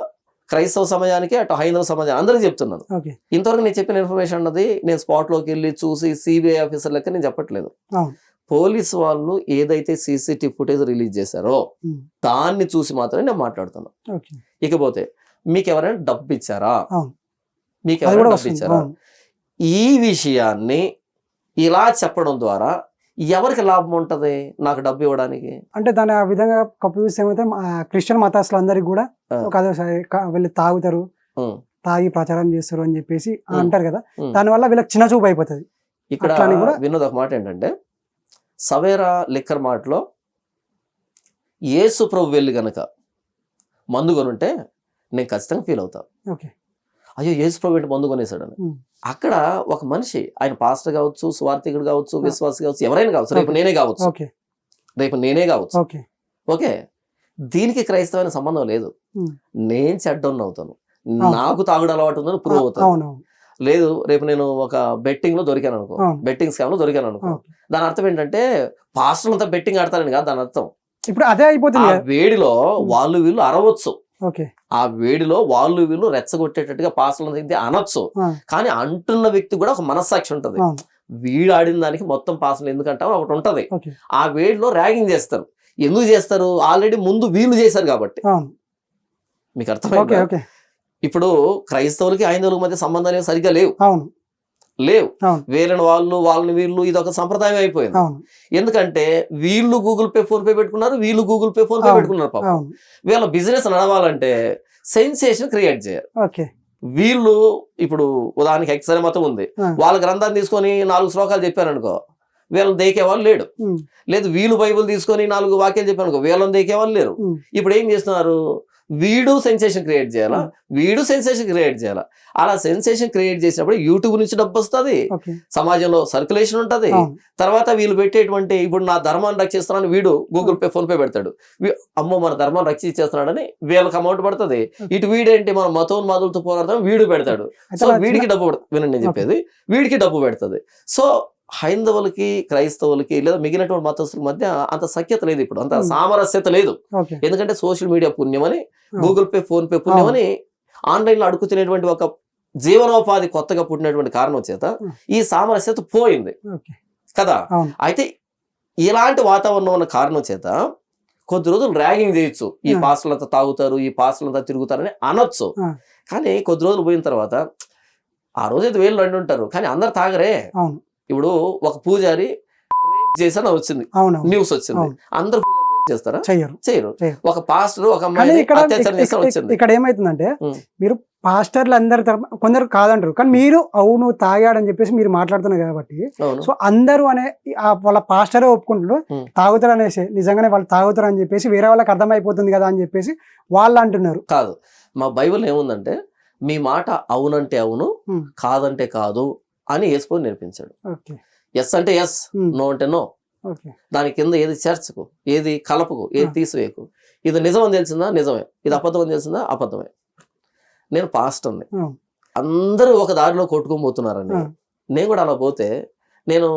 క్రైస్తవ సమాజానికి అటు హైందవ సమాజానికి అందరికీ చెప్తున్నాను. ఓకే. ఇంతవరకు నేను చెప్పిన ఇన్ఫర్మేషన్ అన్నది నేను స్పాట్లోకి వెళ్ళి చూసి సిబిఐ ఆఫీసర్ లెక్క నేను చెప్పట్లేదు. అవును. పోలీసు వాళ్ళు ఏదైతే సీసీటీవీ ఫుటేజ్ రిలీజ్ చేశారో ఉం. దాన్ని చూసి మాత్రమే నేను మాట్లాడుతున్నాను. ఓకే. ఇకపోతే మీకు ఎవరైనా డబ్బు ఇచ్చారా, అవును. మీకు అది ఎవరైనా కూడా డబ్బు వస్తుంది. ఇచ్చారా, అవును. ఈ విషయాన్ని ఇలా చెప్పడం ద్వారా ఎవరికి లాభం ఉంటది నాకు డబ్బు ఇవ్వడానికి? అంటే దాని ఆ విధంగా కప్పిస్తే ఏమైతే క్రిస్టియన్ మతస్థులు అందరికి కూడా ఒక అదే వీళ్ళు తాగుతారు, ఉం. తాగి ప్రచారం చేస్తారు అని చెప్పేసి ఉం. అంటారు కదా, ఉం. దానివల్ల వీళ్ళకి చిన్న చూపు అయిపోతుంది. ఇక్కడ అట్లాని కూడా వినోద్ ఒక మాట ఏంటంటే, సవేరా లిక్కర్ మార్ట్లో యేసు ప్రభు వెళ్ళి గనక మందు కొనుంటే నేను ఖచ్చితంగా ఫీల్ అవుతా, ఓకే. అయ్యో యేసు ప్రభు ఏంటి మందు కొనేసాడని. ఉం. అక్కడ ఒక మనిషి, ఆయన పాస్టర్ కావచ్చు, స్వార్థికుడు కావచ్చు, విశ్వాసి కావచ్చు, ఎవరైనా కావచ్చు, రేపు నేనే కావచ్చు, ఓకే. రేపు నేనే కావచ్చు, ఓకే. ఓకే. దీనికి క్రైస్తవమైన సంబంధం లేదు. ఉం. నేను చెడ్డోన్ని అవుతాను, అవును. నాకు తాగుడు అలవాటు ఉందని ప్రూవ్ అవుతాను. అవునవును. లేదు, రేపు నేను ఒక బెట్టింగ్ లో దొరికాను అనుకో, అవును. బెట్టింగ్ స్కామ్ లో దొరికాను అనుకో, ఓకే. దాని అర్థం ఏంటంటే పాస్టర్లు అంతా బెట్టింగ్ ఆడతారని కాదు దాని అర్థం. ఇప్పుడు అదే అయిపోతుంది ఆ కదా. వేడిలో వాళ్ళు వీళ్ళు అరవచ్చు, ఓకే. ఆ వేడిలో వాళ్ళు వీళ్ళు రెచ్చగొట్టేటట్టుగా పాస్టర్లు అయితే అనొచ్చు, ఆ. కానీ అంటున్న వ్యక్తి కూడా ఒక మనస్సాక్షి ఉంటది. అవును. వీడు ఆడిన దానికి మొత్తం పాస్టర్లు ఎందుకంటావు ఒకటి ఉంటది. ఓకే. ఆ వేడిలో ర్యాగింగ్ చేస్తారు. ఎందుకు చేస్తారు? ఆల్రెడీ ముందు వీళ్ళు చేశారు కాబట్టి. అవును. మీకు ఓకే. అర్థమైందా? ఓకే. ఇప్పుడు క్రైస్తవులకి హైందవులకి మధ్య సంబంధాలు ఏమి సరిగ్గా లేవు. అవును. అవును. వీళ్ళని వాళ్ళు, వాళ్ళని వీళ్ళు, ఇది ఒక సంప్రదాయం అయిపోయింది. అవును. ఎందుకంటే వీళ్ళు గూగుల్ పే ఫోన్ పే పెట్టుకున్నారు, వీళ్ళు గూగుల్ పే ఫోన్ పే అవును. పెట్టుకున్నారు. పాపం అవును. వీళ్ళ బిజినెస్ నడవాలంటే సెన్సేషన్ క్రియేట్ చేయాలి. ఓకే. వీళ్ళు ఇప్పుడు ఉదాహరణకి ఎక్సరే మతం ఉంది, ఆ. వాళ్ళ గ్రంథాన్ని తీసుకొని 4 శ్లోకాలు చెప్పారనుకో, వీళ్ళని దేకేవాళ్ళు లేడు. ఉం. లేదు, వీళ్ళు బైబుల్ తీసుకొని 4 వాక్యాలు చెప్పారనుకో, వీళ్ళని దేకేవాళ్ళు లేరు. ఉం. ఇప్పుడు ఏం చేస్తున్నారు? వీడు సెన్సేషన్ క్రియేట్ చేయాలా, వీడు సెన్సేషన్ క్రియేట్ చేయాలా. అలా సెన్సేషన్ క్రియేట్ చేసినప్పుడు యూట్యూబ్ నుంచి డబ్బు వస్తుంది, ఓకే. సమాజంలో సర్క్యులేషన్ ఉంటది. అవును. తర్వాత వీళ్ళు పెట్టేటువంటి, ఇప్పుడు నా ధర్మాన్ని రక్షిస్తున్నాను వీడు గూగుల్ పే ఫోన్ పే పెడతాడు, అమ్మో మన ధర్మాన్ని రక్షించేస్తున్నాడని వీళ్ళకి అమౌంట్ పడుతుంది. ఇటు వీడేంటి మన మతోన్మాదులతో పోరాడతాం వీడు పెడతాడు. సో వీడికి డబ్బు వినండి నేను చెప్పేది, వీడికి డబ్బు పెడుతుంది. సో హైందవులకి క్రైస్తవులకి లేదా మిగిలినటువంటి మతస్థుల మధ్య అంత సఖ్యత లేదు, ఇప్పుడు అంత సామరస్యత లేదు. ఓకే. ఎందుకంటే సోషల్ మీడియా పుణ్యమని, గూగుల్ పే ఫోన్ పే పుణ్యమని ఆన్లైన్లో అడుగుతున్నటువంటి ఒక జీవనోపాధి కొత్తగా పుట్టినటువంటి కారణం చేత ఈ సామరస్యత పోయింది ఓకే. కదా. అవును. అయితే ఇలాంటి వాతావరణం ఉన్న కారణం చేత కొద్ది రోజులు ర్యాగింగ్ చేయొచ్చు, ఈ ఆ. పాస్టర్లంతా తాగుతారు, ఈ పాస్టర్లంతా తిరుగుతారని అనొచ్చు. ఆ. కానీ కొద్ది రోజులు పోయిన తర్వాత ఆ రోజు అయితే వేలు రెండు ఉంటారు, కానీ అందరు తాగరే. అవును ఇప్పుడు ఒక పూజారి రేప్ చేశాను వచ్చింది, అవును న్యూస్ వచ్చింది, అవును. అందరు పూజారి రేప్ చేస్తారా? చెయ్యరు చేయరు. చేయరు. ఒక పాస్టర్ ఒక కానీ అమ్మాయిని ఇక్కడ అత్యాచారం చేస్తాను వచ్చింది. ఇక్కడ ఏమైతుందంటే ఉం. మీరు పాస్టర్లు అందరి తరపు కొందరు కాదంటారు, కానీ మీరు అవును తాగాడని చెప్పేసి మీరు మాట్లాడుతున్నారు కాబట్టి అవును. సో అందరూ అనే వాళ్ళ పాస్టరే ఒప్పుకుంటారు ఉం. తాగుతారు అనేసి, నిజంగానే వాళ్ళు తాగుతారు అని చెప్పేసి వేరే వాళ్ళకి అర్థమైపోతుంది కదా అని చెప్పేసి వాళ్ళు అంటున్నారు. కాదు, మా బైబిల్ ఏముందంటే మీ మాట అవునంటే అవును, ఉం. కాదంటే కాదు అని యేసుప్రభు నేర్పించాడు. ఓకే ఎస్ అంటే ఎస్, ఉం. నో అంటే నో. ఓకే దాని కింద ఏది చేర్చకు, ఏది కలపకు, ఏది తీసివేయకు. ఇది నిజం అని తెలిసిందా నిజమే, ఇది అబద్ధం అని తెలిసిందా అబద్ధమే. నేను పాస్టర్ని, ఆ. అందరూ ఒక దారిలో కొట్టుకొని పోతున్నారండి. ఆ. నేను కూడా అలా పోతే నేను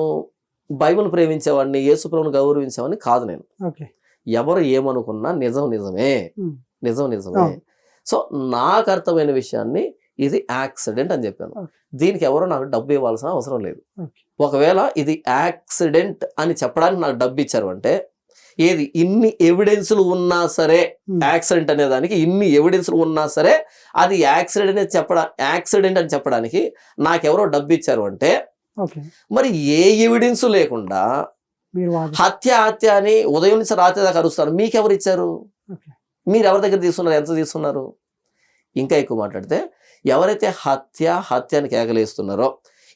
బైబిల్ ప్రేమించేవాడిని, యేసుప్రభుని గౌరవించేవాడిని కాదు. నేను ఓకే ఎవరు ఏమనుకున్నా నిజం నిజమే, ఉం. నిజం నిజమే. సో నాకు అర్థమైన విషయాన్ని ఇది యాక్సిడెంట్ అని చెప్పాను. ఓకే. దీనికి ఎవరో నాకు డబ్బు ఇవ్వాల్సిన అవసరం లేదు. ఓకే. ఒకవేళ ఇది యాక్సిడెంట్ అని చెప్పడానికి నాకు డబ్బు ఇచ్చారు అంటే, ఏది ఇన్ని ఎవిడెన్స్లు ఉన్నా సరే, ఉం. యాక్సిడెంట్ అనే దానికి ఇన్ని ఎవిడెన్స్లు ఉన్నా సరే అది యాక్సిడెంట్ అని చెప్పడానికి నాకెవరో డబ్బు ఇచ్చారు అంటే, ఓకే మరి ఏ ఎవిడెన్స్ లేకుండా మీరు హత్య అని ఉదయం నుంచి రాత్రి దాకా అరుస్తారు. మీకెవరు ఇచ్చారు? ఓకే. మీరు ఎవరి దగ్గర తీసుకున్నారు? ఎంత తీసుకున్నారు? ఇంకా ఎక్కువ మాట్లాడితే, ఎవరైతే హత్య అని కేకలేస్తున్నారో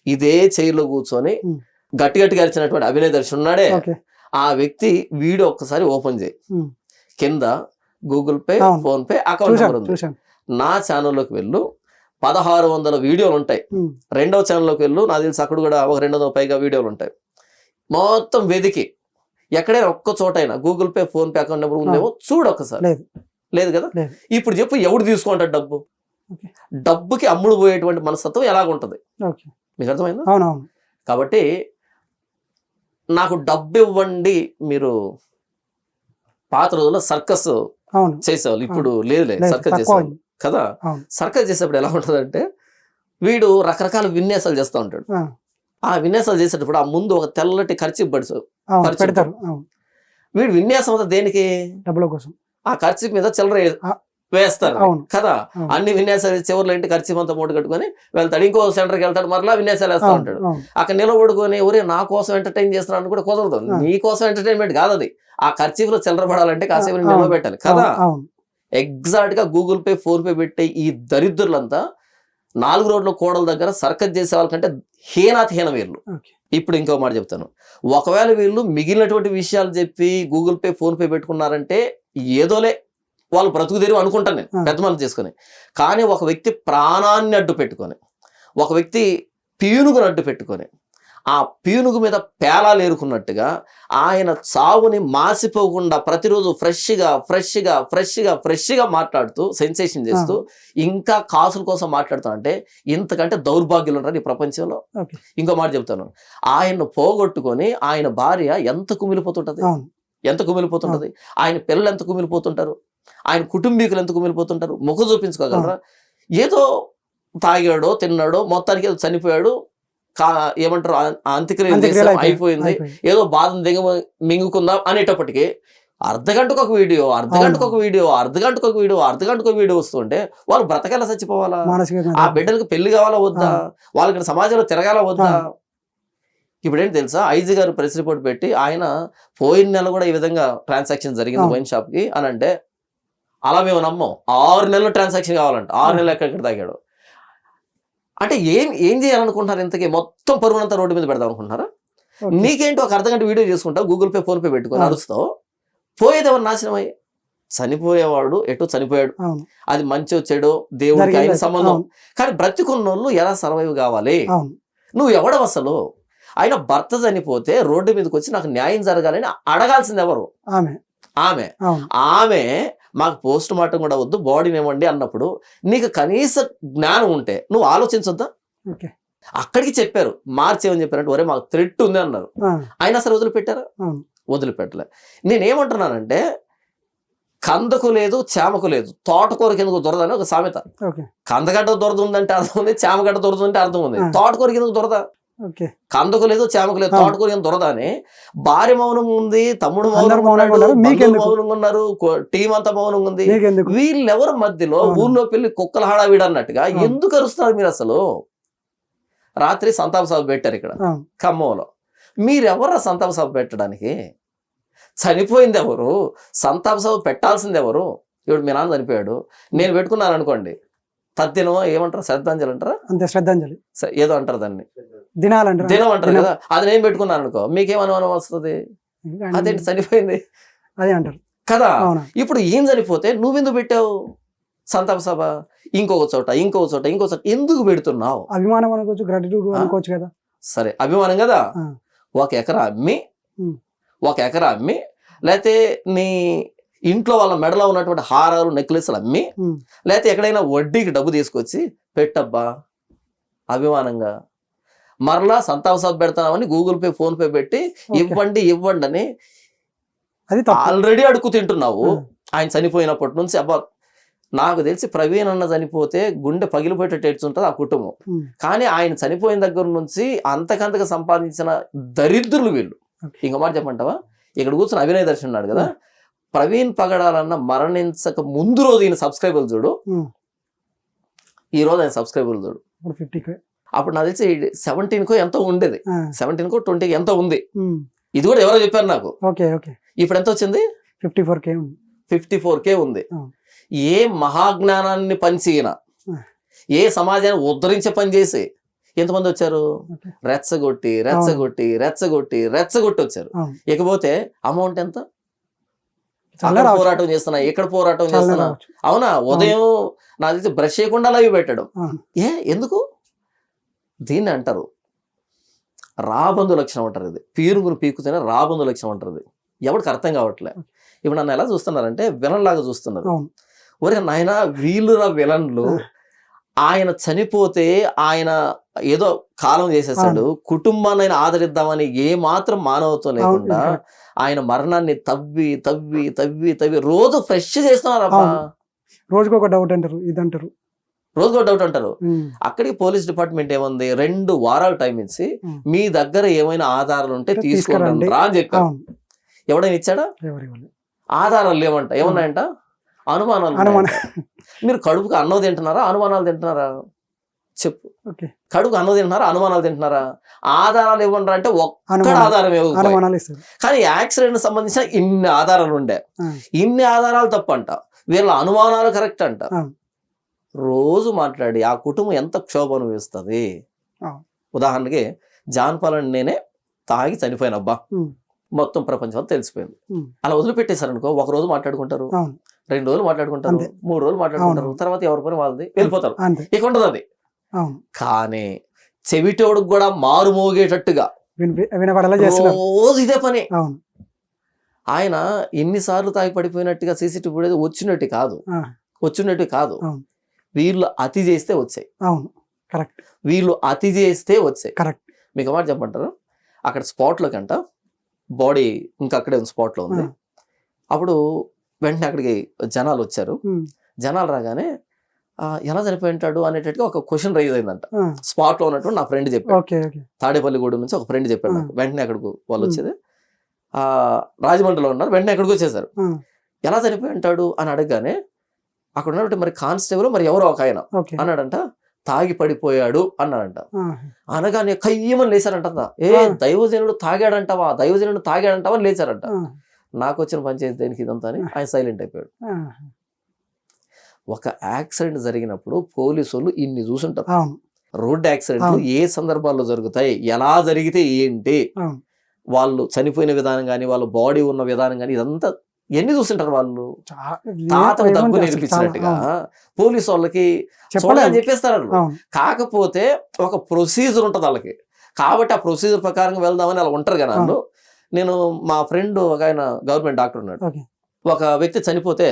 ఇదే చైర్లో కూర్చొని ఉం. గట్టి గట్టిగా అరిచినటువంటి అభినయ దర్శన్ ఉన్నాడే, ఓకే ఆ వ్యక్తి వీడియో ఒక్కసారి ఓపెన్ చేయి. ఉం. కింద గూగుల్ పే, అవును. ఫోన్ పే అకౌంట్ నెంబర్ చూశాను ఉంది. చూశాను. నా ఛానల్లోకి వెళ్ళు, 1600 వీడియోలు ఉంటాయి. ఉం. రెండవ ఛానల్లోకి వెళ్ళు, నాకు తెలిసి అక్కడ కూడా ఒక 200 పైగా వీడియోలు ఉంటాయి. మొత్తం వెదికి ఎక్కడైనా ఒక్క చోటైనా Google Pay, phone pay account number ఉందేమో చూడు ఒక్కసారి. లేదు లేదు కదా? లేదు. ఇప్పుడు చెప్పు, ఎవడు తీసుకుంటాడు డబ్బు? ఓకే. డబ్బుకి అమ్ముడు పోయేటువంటి మనస్తత్వం ఎలాగుంటది? ఓకే మీకు అర్థమైందా? అవునవును కాబట్టి నాకు డబ్బు ఇవ్వండి. మీరు పాత రోజుల్లో సర్కస్ అవును చేసేవాళ్ళు, ఇప్పుడు లేదులే. లేదు, సర్కస్ తక్కువ చేసేవాళ్ళు అయింది. కదా. అవును. సర్కస్ చేసేటప్పుడు ఎలా ఉంటుందంటే, వీడు రకరకాల విన్యాసాలు చేస్తూ ఉంటాడు. ఆ. ఆ విన్యాసాలు చేసేటప్పుడు ఆ ముందు ఒక తెల్లటి ఖర్చు అవును ఖర్చు పెడతారు. అవును వీడు విన్యాసం అంతా దేనికి? డబ్బుల కోసం. ఆ ఖర్చు మీద చిల్లర ఆ. వేస్తారు అవును. కదా. అవును. అన్ని విన్యాసాలు చివరిలో ఇంటి ఖర్చు అంతా మూట కట్టుకొని వెళ్తాడు. ఇంకో సెంటర్కి వెళ్తాడు, మరలా విన్యాసాలు వేస్తూ అవును. ఉంటాడు. అవును. అక్కడ నిలబడుకొని ఒరే నా కోసం ఎంటర్టైన్ చేస్తున్నాను కూడా కుదరదు. ఆ. నీ కోసం ఎంటర్టైన్మెంట్ కాదు అది. ఆ ఖర్చీలో చిల్లర పడాలంటే కాసేపు అవును. నిలబెట్టాలి కదా. అవును ఎగ్జాక్ట్ గా గూగుల్ పే, ఫోన్ పే పెట్టే ఈ దరిద్రులంతా 4 రోడ్ల కోడల దగ్గర సర్కస్ చేసే వాళ్ళకంటే హీన వీళ్ళు. ఓకే. ఇప్పుడు ఇంకో మాట చెప్తాను. ఒకవేళ వీళ్ళు మిగిలినటువంటి విషయాలు చెప్పి గూగుల్ పే, ఫోన్ పే పెట్టుకున్నారంటే ఏదోలే వాళ్ళు బ్రతుకు తెరువు అనుకుంటాను నేను, ఆ. పెద్ద మనసు చేసుకొని. కానీ ఒక వ్యక్తి ప్రాణాన్ని అడ్డు పెట్టుకొని, ఒక వ్యక్తి పీనుగును అడ్డు పెట్టుకొని, ఆ పీనుగు మీద పేలాలు ఏరుకున్నట్టుగా ఆయన చావుని మాసిపోకుండా ప్రతిరోజు ఫ్రెష్గా మాట్లాడుతూ సెన్సేషన్ చేస్తూ ఇంకా కాసుల కోసం మాట్లాడుతా అంటే ఇంతకంటే దౌర్భాగ్యులు ఉంటారు ఈ ప్రపంచంలో. ఓకే. ఇంకో మాట చెప్తాను. ఆయన్ను పోగొట్టుకొని ఆయన భార్య ఎంత కుమిలిపోతుంటది, అవును. ఎంత కుమిలిపోతుంటది. ఆయన పిల్లలు ఎంత కుమిలిపోతుంటారు, ఆయన కుటుంబీకులు ఎంత కుమిలిపోతుంటారు. ముఖం చూపించుకోగలరా? ఏదో తాగాడో తిన్నాడో మొత్తానికి ఏదో చనిపోయాడు, ఏమంటారు అంత్యక్రియలు చేసాం, అయిపోయింది, ఏదో బాధను మింగుకుందాం అనేటప్పటికీ అర్ధగంటకు ఒక వీడియో వస్తుంటే వాళ్ళు బ్రతకాల చచ్చిపోవాలా? ఆ బిడ్డలకు పెళ్లి కావాలా వద్దా? వాళ్ళకి సమాజంలో తిరగాల వద్దా? ఇప్పుడు ఏంటి తెలుసా, ఐజీ గారు ప్రెస్ రిపోర్ట్ పెట్టి ఆయన పోయిన నెల కూడా ఈ విధంగా ట్రాన్సాక్షన్ జరిగింది వైన్ షాప్ కి అని అంటే, అలా మేము నమ్మం. 6 నెలలు ట్రాన్సాక్షన్ కావాలంట. 6 నెలలు ఎక్కడెక్కడ తాగాడు అంటే ఏం చేయాలనుకుంటున్నారు? ఇంతకీ మొత్తం పరువునంతా రోడ్డు మీద పెడదాం అనుకుంటున్నారా? నీకేంటి ఒక అర్ధగంట వీడియో చేసుకుంటావు, గూగుల్ పే, ఫోన్ పే పెట్టుకొని అరుస్తావు, పోయేది ఎవరు నాశనమై? చనిపోయేవాడు ఎటు చనిపోయాడు, అది మంచో చెడో దేవుడికి అయిన సంబంధం. కానీ బ్రతికున్నోళ్ళు ఎలా సర్వైవ్ కావాలి? నువ్వు ఎవడవు అసలు? ఆయన భర్త చనిపోతే రోడ్డు మీదకి వచ్చి నాకు న్యాయం జరగాలని అడగాల్సింది ఎవరు? ఆమె మాకు పోస్ట్ మార్టం కూడా వద్దు, బాడీని ఇవ్వండి అన్నప్పుడు నీకు కనీస జ్ఞానం ఉంటే నువ్వు ఆలోచించొద్దా? అక్కడికి చెప్పారు, మార్చేమని చెప్పారంటే ఒరే మాకు థ్రెట్ ఉంది అన్నారు. అయినా సరే వదిలిపెట్టారా? వదిలిపెట్టలే. నేనేమంటున్నానంటే, కందకు లేదు చామకు లేదు, తోటకూరకి ఎందుకు దొరదని ఒక సామెత. కందగడ్డ దొరద ఉందంటే అర్థం ఉంది, చామగడ్డ దొరద ఉంటే అర్థం ఉంది, తోటకూరకి ఎందుకు దొరద? ఓకే. కందకు లేదు చేమకు లేదు, తోటకూర ఏం దొరదని భార్య మౌనంగా ఉంది, తమ్ముడు అందరూ మౌనంగా మౌనంగా ఉన్నాడు, ఉన్నారు, బంధువులు మీకెందుకు? మౌనంగా ఉన్నారు, టీం అంతా మౌనంగా ఉంది. మీకెందుకు? వీళ్ళెవరి మధ్యలో అవును. ఊర్లో పెళ్లి కుక్కల హడావిడి అన్నట్టుగా అవును. ఎందుకు అరుస్తున్నారు మీరు అసలు? రాత్రి సంతాప సభ పెట్టారు ఇక్కడ అవును. ఖమ్మంలో. మీరెవరా సంతాప సభ పెట్టడానికి? చనిపోయింది ఎవరు? సంతాప సభ పెట్టాల్సింది ఎవరు? ఇప్పుడు మీ నాన్న చనిపోయాడు, నేను పెట్టుకున్నాను అనుకోండి, తద్దినం ఏమంటారు, శ్రద్ధాంజలి అంటారా, అంతే, శ్రద్ధాంజలి ఏదో అంటారు దాన్ని, దినాలంటారు. దినం అంటారు కదా. అది నేను పెట్టుకున్నాను అనుకో, మీకేం అనుమానం వస్తుంది? అదేంటి చనిపోయింది అదే అంటారు కదా. అవునా? ఇప్పుడు ఏం చనిపోతే నువ్వెందుకు పెట్టావు సంతాప సభ? ఇంకొక చోట ఎందుకు పెడుతున్నావు? అభిమానం అనుకోవచ్చు, గ్రాటిట్యూడ్ అనుకోవచ్చు కదా. సరే, అభిమానం కదా. ఆ. 1 ఎకరా అమ్మి, ఉమ్. 1 ఎకరా అమ్మి, లేకపోతే నీ ఇంట్లో వాళ్ళ మెడలో ఉన్నటువంటి హారాలు నెక్లెస్లు అమ్మి, ఉమ్. లేకపోతే ఎక్కడైనా వడ్డీకి డబ్బు తీసుకొచ్చి పెట్టబ్బా అభిమానంగా. మరలా సంతాప సభ పెడతామని గూగుల్ పే, ఫోన్ పే పెట్టి ఓకే. ఇవ్వండి అని అది తప్పు. ఆల్రెడీ అడుగు తింటున్నావు. ఆ. ఆయన చనిపోయినప్పటి నుంచి అబ్బా, నాకు తెలిసి ప్రవీణ్ అన్న చనిపోతే గుండె పగిలిపోయేటట్టు ఏడ్చుంటుంది ఆ కుటుంబం. ఉమ్. కానీ ఆయన చనిపోయిన దగ్గర నుంచి అంతకంతగా సంపాదించిన దరిద్రులు వీళ్ళు. ఓకే. ఇంకో మాట చెప్పంటావా, ఇక్కడ కూర్చొని అభినయ దర్శన్ ఉన్నాడు కదా, ప్రవీణ్ పగడాలన్న మరణించక ముందు రోజు ఈయన సబ్స్క్రైబర్లు చూడు, ఉమ్. ఈ రోజు ఆయన సబ్స్క్రైబర్లు చూడు. ఇప్పుడు 50K. అప్పుడు నాకు తెలిసి 17కో ఎంతో ఉండేది, ఆ. 17కో 20 ఎంతో ఉంది. ఉమ్. ఇది కూడా ఎవరో చెప్పారు నాకు. ఓకే. ఓకే. ఇప్పుడు ఎంత వచ్చింది? 54K ఉంది. 54K ఉంది. ఆ. ఏ మహాజ్ఞానాన్ని పంచిన, ఆ. ఏ సమాజాన్ని ఉద్ధరించే పని చేసి ఎంతమంది వచ్చారు? ఓకే. రెచ్చగొట్టి రెచ్చగొట్టి రెచ్చగొట్టి రెచ్చగొట్టి వచ్చారు. అవును. ఇకపోతే అమౌంట్ ఎంత? చాలా అక్కడ రావచ్చు. పోరాటం చేస్తున్నా, ఇక్కడ పోరాటం చాలా చేస్తున్నా. రావచ్చు. అవునా? ఉదయం నాకు తెలిసి బ్రష్ చేయకుండా లైవ్ పెట్టడం. అవును. ఎందుకు? దీన్ని అంటారు రాబందు లక్షణం అంటారు. ఇది పీరుగురు పీకుతేనే రాబందు లక్షణం అంటారు. ఇది ఎవరికి అర్థం కావట్లే. ఇప్పుడు నన్ను ఎలా చూస్తున్నారంటే విలన్ లాగా చూస్తున్నారు. అవును. ఒరే నాయన, వీళ్ళురా విలన్లు. ఆయన చనిపోతే ఆయన ఏదో కాలం చేసేసాడు, కుటుంబాన్ని ఆయన ఆదరిద్దామని ఏ మాత్రం మానవత్వం లేకుండా అవును. ఆయన మరణాన్ని తవ్వి తవ్వి తవ్వి తవ్వి రోజు ఫ్రెష్ చేస్తున్నారబ్బా. అవును. రోజుకు ఒక డౌట్ అంటారు, ఇది అంటారు, రోజుకో డౌట్ అంటారు. ఉమ్. అక్కడికి పోలీస్ డిపార్ట్మెంట్ ఏముంది, 2 వారాలు టైం ఇచ్చి ఉమ్. మీ దగ్గర ఏమైనా ఆధారాలు ఉంటే తీసుకురండి తీసుకురండి రా అని చెప్పారు. అవును. ఎవడైనా ఇచ్చాడా? ఎవరి వల్ల? ఆధారాలు లేవంట. ఏమున్నాయంట? అనుమానాలు అనుమానం. ఉన్నాయంట. మీరు కడుపుకి అన్నం తింటున్నారా, అనుమానాలు తింటున్నారా? చెప్పు. ఓకే. కడుపుకి అన్నం తింటున్నారా, అనుమానాలు తింటున్నారా? ఆధారాలు ఇవ్వండి అంటే ఒక్కడ అనుమానం. ఆధారం ఇవ్వకపోయి. అనుమానాలు ఇస్తారు. కానీ యాక్సిడెంట్ సంబంధించిన ఇన్ని ఆధారాలు ఉండే, ఆ. ఇన్ని ఆధారాలు తప్పంట, వీళ్ళ అనుమానాలు కరెక్ట్ అంట. ఆ. రోజు మాట్లాడి ఆ కుటుంబం ఎంత క్షోభ అనుభవిస్తుంది. ఆ. ఉదాహరణకి జాన్ పాలన్ నేనే తాగి చనిపోయినబ్బా, ఉమ్. మొత్తం ప్రపంచం అంతా తెలిసిపోయింది. ఉమ్. అలా వదిలిపెట్టేశారనుకో, 1 రోజు మాట్లాడుకుంటారు, అవును. 2 రోజులు మాట్లాడుకుంటారు, అంతే. 3 రోజులు మాట్లాడుకుంటారు, అవును. తర్వాత ఎవరి పని వాళ్ళది వెళ్ళిపోతారు, అంతే. ఇక ఉండదు అది. అవును. కానీ చెవిటోడుకు కూడా మారు మోగేటట్టుగా వినపడేలా చేస్తున్నారు. రోజు ఇదే పని. అవును. ఆయన ఎన్నిసార్లు తాగి పడిపోయినట్టుగా సీసీటీవీ ఫుటేజ్ వచ్చినట్టు కాదు, ఆ. వచ్చినట్టు కాదు. అవును. వీళ్ళు అతి చేస్తే వచ్చాయి, అవును. కరెక్ట్. వీళ్ళు అతి చేస్తే వచ్చాయి. కరెక్ట్. మీకు మాట చెప్పంటారు, అక్కడ స్పాట్లో కంట బాడీ ఇంకా అక్కడే ఉంది, స్పాట్లో ఉంది. అప్పుడు వెంటనే అక్కడికి జనాలు వచ్చారు. ఉమ్. జనాలు రాగానే ఎలా చనిపోయి ఉంటాడు అనేటట్టుగా ఒక క్వశ్చన్ రైజ్ అయిందంట. ఆ. స్పాట్లో ఉన్నట్టు నా ఫ్రెండ్ చెప్పాడు, ఓకే. ఓకే. తాడేపల్లిగూడెం నుంచి ఒక ఫ్రెండ్ చెప్పాడు నాకు. వెంటనే అక్కడికి వాళ్ళు ఉమ్. వచ్చేది రాజమండ్రిలో ఉన్నారు, వెంటనే అక్కడికి వచ్చేసారు. ఆ. ఎలా చనిపోయి ఉంటాడు అని అడగగానే అక్కడ ఉన్నట్టు మరి కానిస్టేబుల్ మరి ఎవరో ఒక ఆయన ఓకే. అన్నాడంట, తాగి పడిపోయాడు అన్నాడంట. ఆ. అనగానే కయ్యమని లేచారంట. ఏ ఆ. దైవజనుడు తాగాడంటావా, దైవజనుడు తాగాడంటావా అని లేచారంట. ఆ. నాకు వచ్చిన పంచాయతీ దేనికి ఇదంతా అని ఆయన సైలెంట్ అయిపోయాడు. ఆ. ఒక యాక్సిడెంట్ జరిగినప్పుడు పోలీసు వాళ్ళు ఇన్ని చూసుంటారు. అవును. రోడ్ యాక్సిడెంట్లు అవును. ఏ సందర్భాల్లో జరుగుతాయి, ఎలా జరిగితే ఏంటి, అవును. వాళ్ళు చనిపోయిన విధానం కానీ వాళ్ళ బాడీ ఉన్న విధానం కానీ ఇదంతా ఎన్ని చూస్తుంటారు వాళ్ళు. తాతకు దగ్గు నేర్పించినట్టుగా పోలీసు వాళ్ళకి చూడాలని చెప్పేస్తారు వాళ్ళు. అవును. కాకపోతే ఒక ప్రొసీజర్ ఉంటుంది వాళ్ళకి, కాబట్టి ఆ ప్రొసీజర్ ప్రకారం వెళ్దామని అలా ఉంటారు కదా. వాళ్ళు నేను మా ఫ్రెండ్ ఒక ఆయన గవర్నమెంట్ డాక్టర్ ఉన్నాడు. ఓకే. ఒక వ్యక్తి చనిపోతే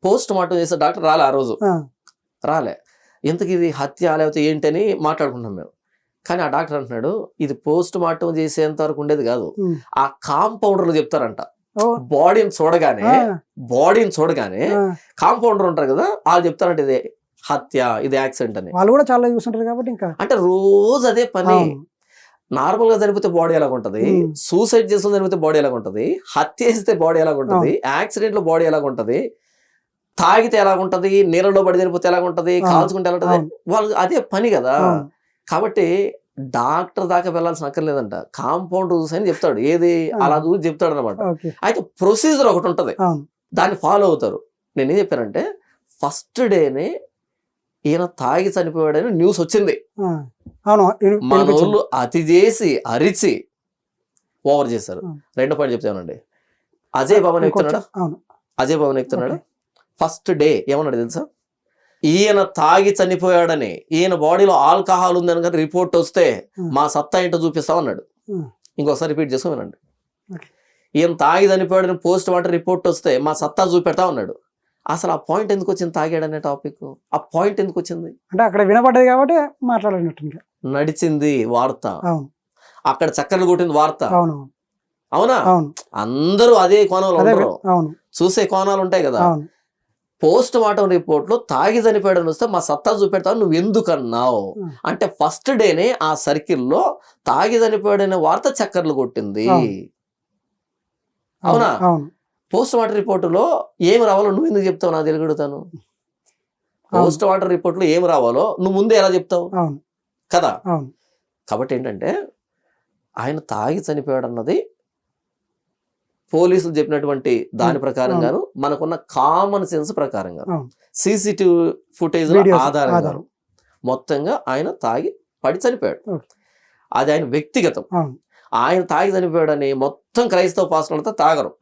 పోస్ట్ మార్టం చేసే డాక్టర్ రాలే ఆ రోజు, ఆ. రాలే. ఇంతకు ఇది హత్య లేకపోతే ఏంటని మాట్లాడుకుంటాం మేము. కానీ ఆ డాక్టర్ అంటున్నాడు, ఇది పోస్ట్ మార్టం చేసేంత వరకు ఉండేది కాదు, ఉమ్. ఆ కాంపౌండర్లు చెప్తారంట. ఓ. బాడీని చూడగానే ఆ. కాంపౌండర్ ఉంటారు కదా, వాళ్ళు చెప్తారంట ఇది హత్య, ఇది యాక్సిడెంట్ అని. వాళ్ళు కూడా చాలా చూస్తుంటారు కాబట్టి ఇంకా అంటే రోజు అదే పని. అవును. నార్మల్ గా చనిపోతే బాడీ ఎలాగ ఉంటది, సూసైడ్ చేసుకుని చనిపోతే బాడీ ఎలాగ ఉంటది, హత్య చేస్తే బాడీ ఎలాగ ఉంటది, యాక్సిడెంట్ లో బాడీ ఎలాగ ఉంటది, తాగితే ఎలాగుంటది, నీళ్ళలో పడి చనిపోతే ఎలాగుంటది, కాల్చుకుంటే ఎలా ఉంటది, వాళ్ళు అదే పని కదా. కాబట్టి డాక్టర్ దాకా వెళ్ళాల్సిన అక్కర్లేదంట, కాంపౌండ్ చూసి అని చెప్తాడు, ఏది అలా చూసి చెప్తాడు అనమాట. అయితే ప్రొసీజర్ ఒకటి ఉంటది, దాన్ని ఫాలో అవుతారు. నేనేం చెప్పానంటే ఫస్ట్ డేనే ఈయన తాగి చనిపోయాడని న్యూస్ వచ్చింది. మన వాళ్ళు అతి చేసి అరిచి ఓవర్ చేశారు. రెండో పాయింట్ చెప్తానండి. అజయ్ భవన్ ఎక్కుతున్నాడు. ఫస్ట్ డే ఏమన్నాడు తెలుసా, ఈయన తాగి చనిపోయాడని, ఈయన బాడీలో ఆల్కహాల్ ఉందని కానీ రిపోర్ట్ వస్తే మా సత్తా ఏంటో చూపిస్తామన్నాడు. ఇంకొకసారి రిపీట్ చేసుకో వినండి. ఈయన తాగి చనిపోయాడని పోస్ట్ మార్టం రిపోర్ట్ వస్తే మా సత్తా చూపెడతా ఉన్నాడు. అసలు ఆ పాయింట్ ఎందుకు వచ్చింది, తాగాడనే టాపిక్, ఆ పాయింట్ ఎందుకు వచ్చింది అంటే అక్కడ వినపడ్డది కాబట్టి మాట్లాడినట్టు నడిచింది వార్త, అక్కడ చక్కర్లు కొట్టింది వార్త. అవునా, అందరూ అదే కోణంలో ఉండరు, చూసే కోణాలు ఉంటాయి కదా. పోస్ట్ మార్టం రిపోర్ట్ లో తాగి చనిపోయాడని వస్తే మా సత్తా చూపెడతావు, నువ్వు ఎందుకన్నావు అంటే ఫస్ట్ డేనే ఆ సర్కిల్లో తాగి చనిపోయాడనే వార్త చక్కర్లు కొట్టింది. అవునా, పోస్ట్ మార్టం రిపోర్టులో ఏమి రావాలో నువ్వు ఎందుకు చెప్తావు, నాకు తెలియగలుగుతాను. పోస్ట్ మార్టం రిపోర్ట్లో ఏమి రావాలో నువ్వు ముందే ఎలా చెప్తావు కదా. కాబట్టి ఏంటంటే ఆయన తాగి చనిపోయాడు అన్నది పోలీసులు చెప్పినటువంటి దాని ప్రకారంగాను, మనకున్న కామన్ సెన్స్ ప్రకారంగా, సీసీటీవీ ఫుటేజ్ ఆధారంగా మొత్తంగా ఆయన తాగి పడి చనిపోయాడు. అది ఆయన వ్యక్తిగతం. ఆయన తాగి చనిపోయాడని మొత్తం క్రైస్తవ పాస్టర్లతో తాగరు.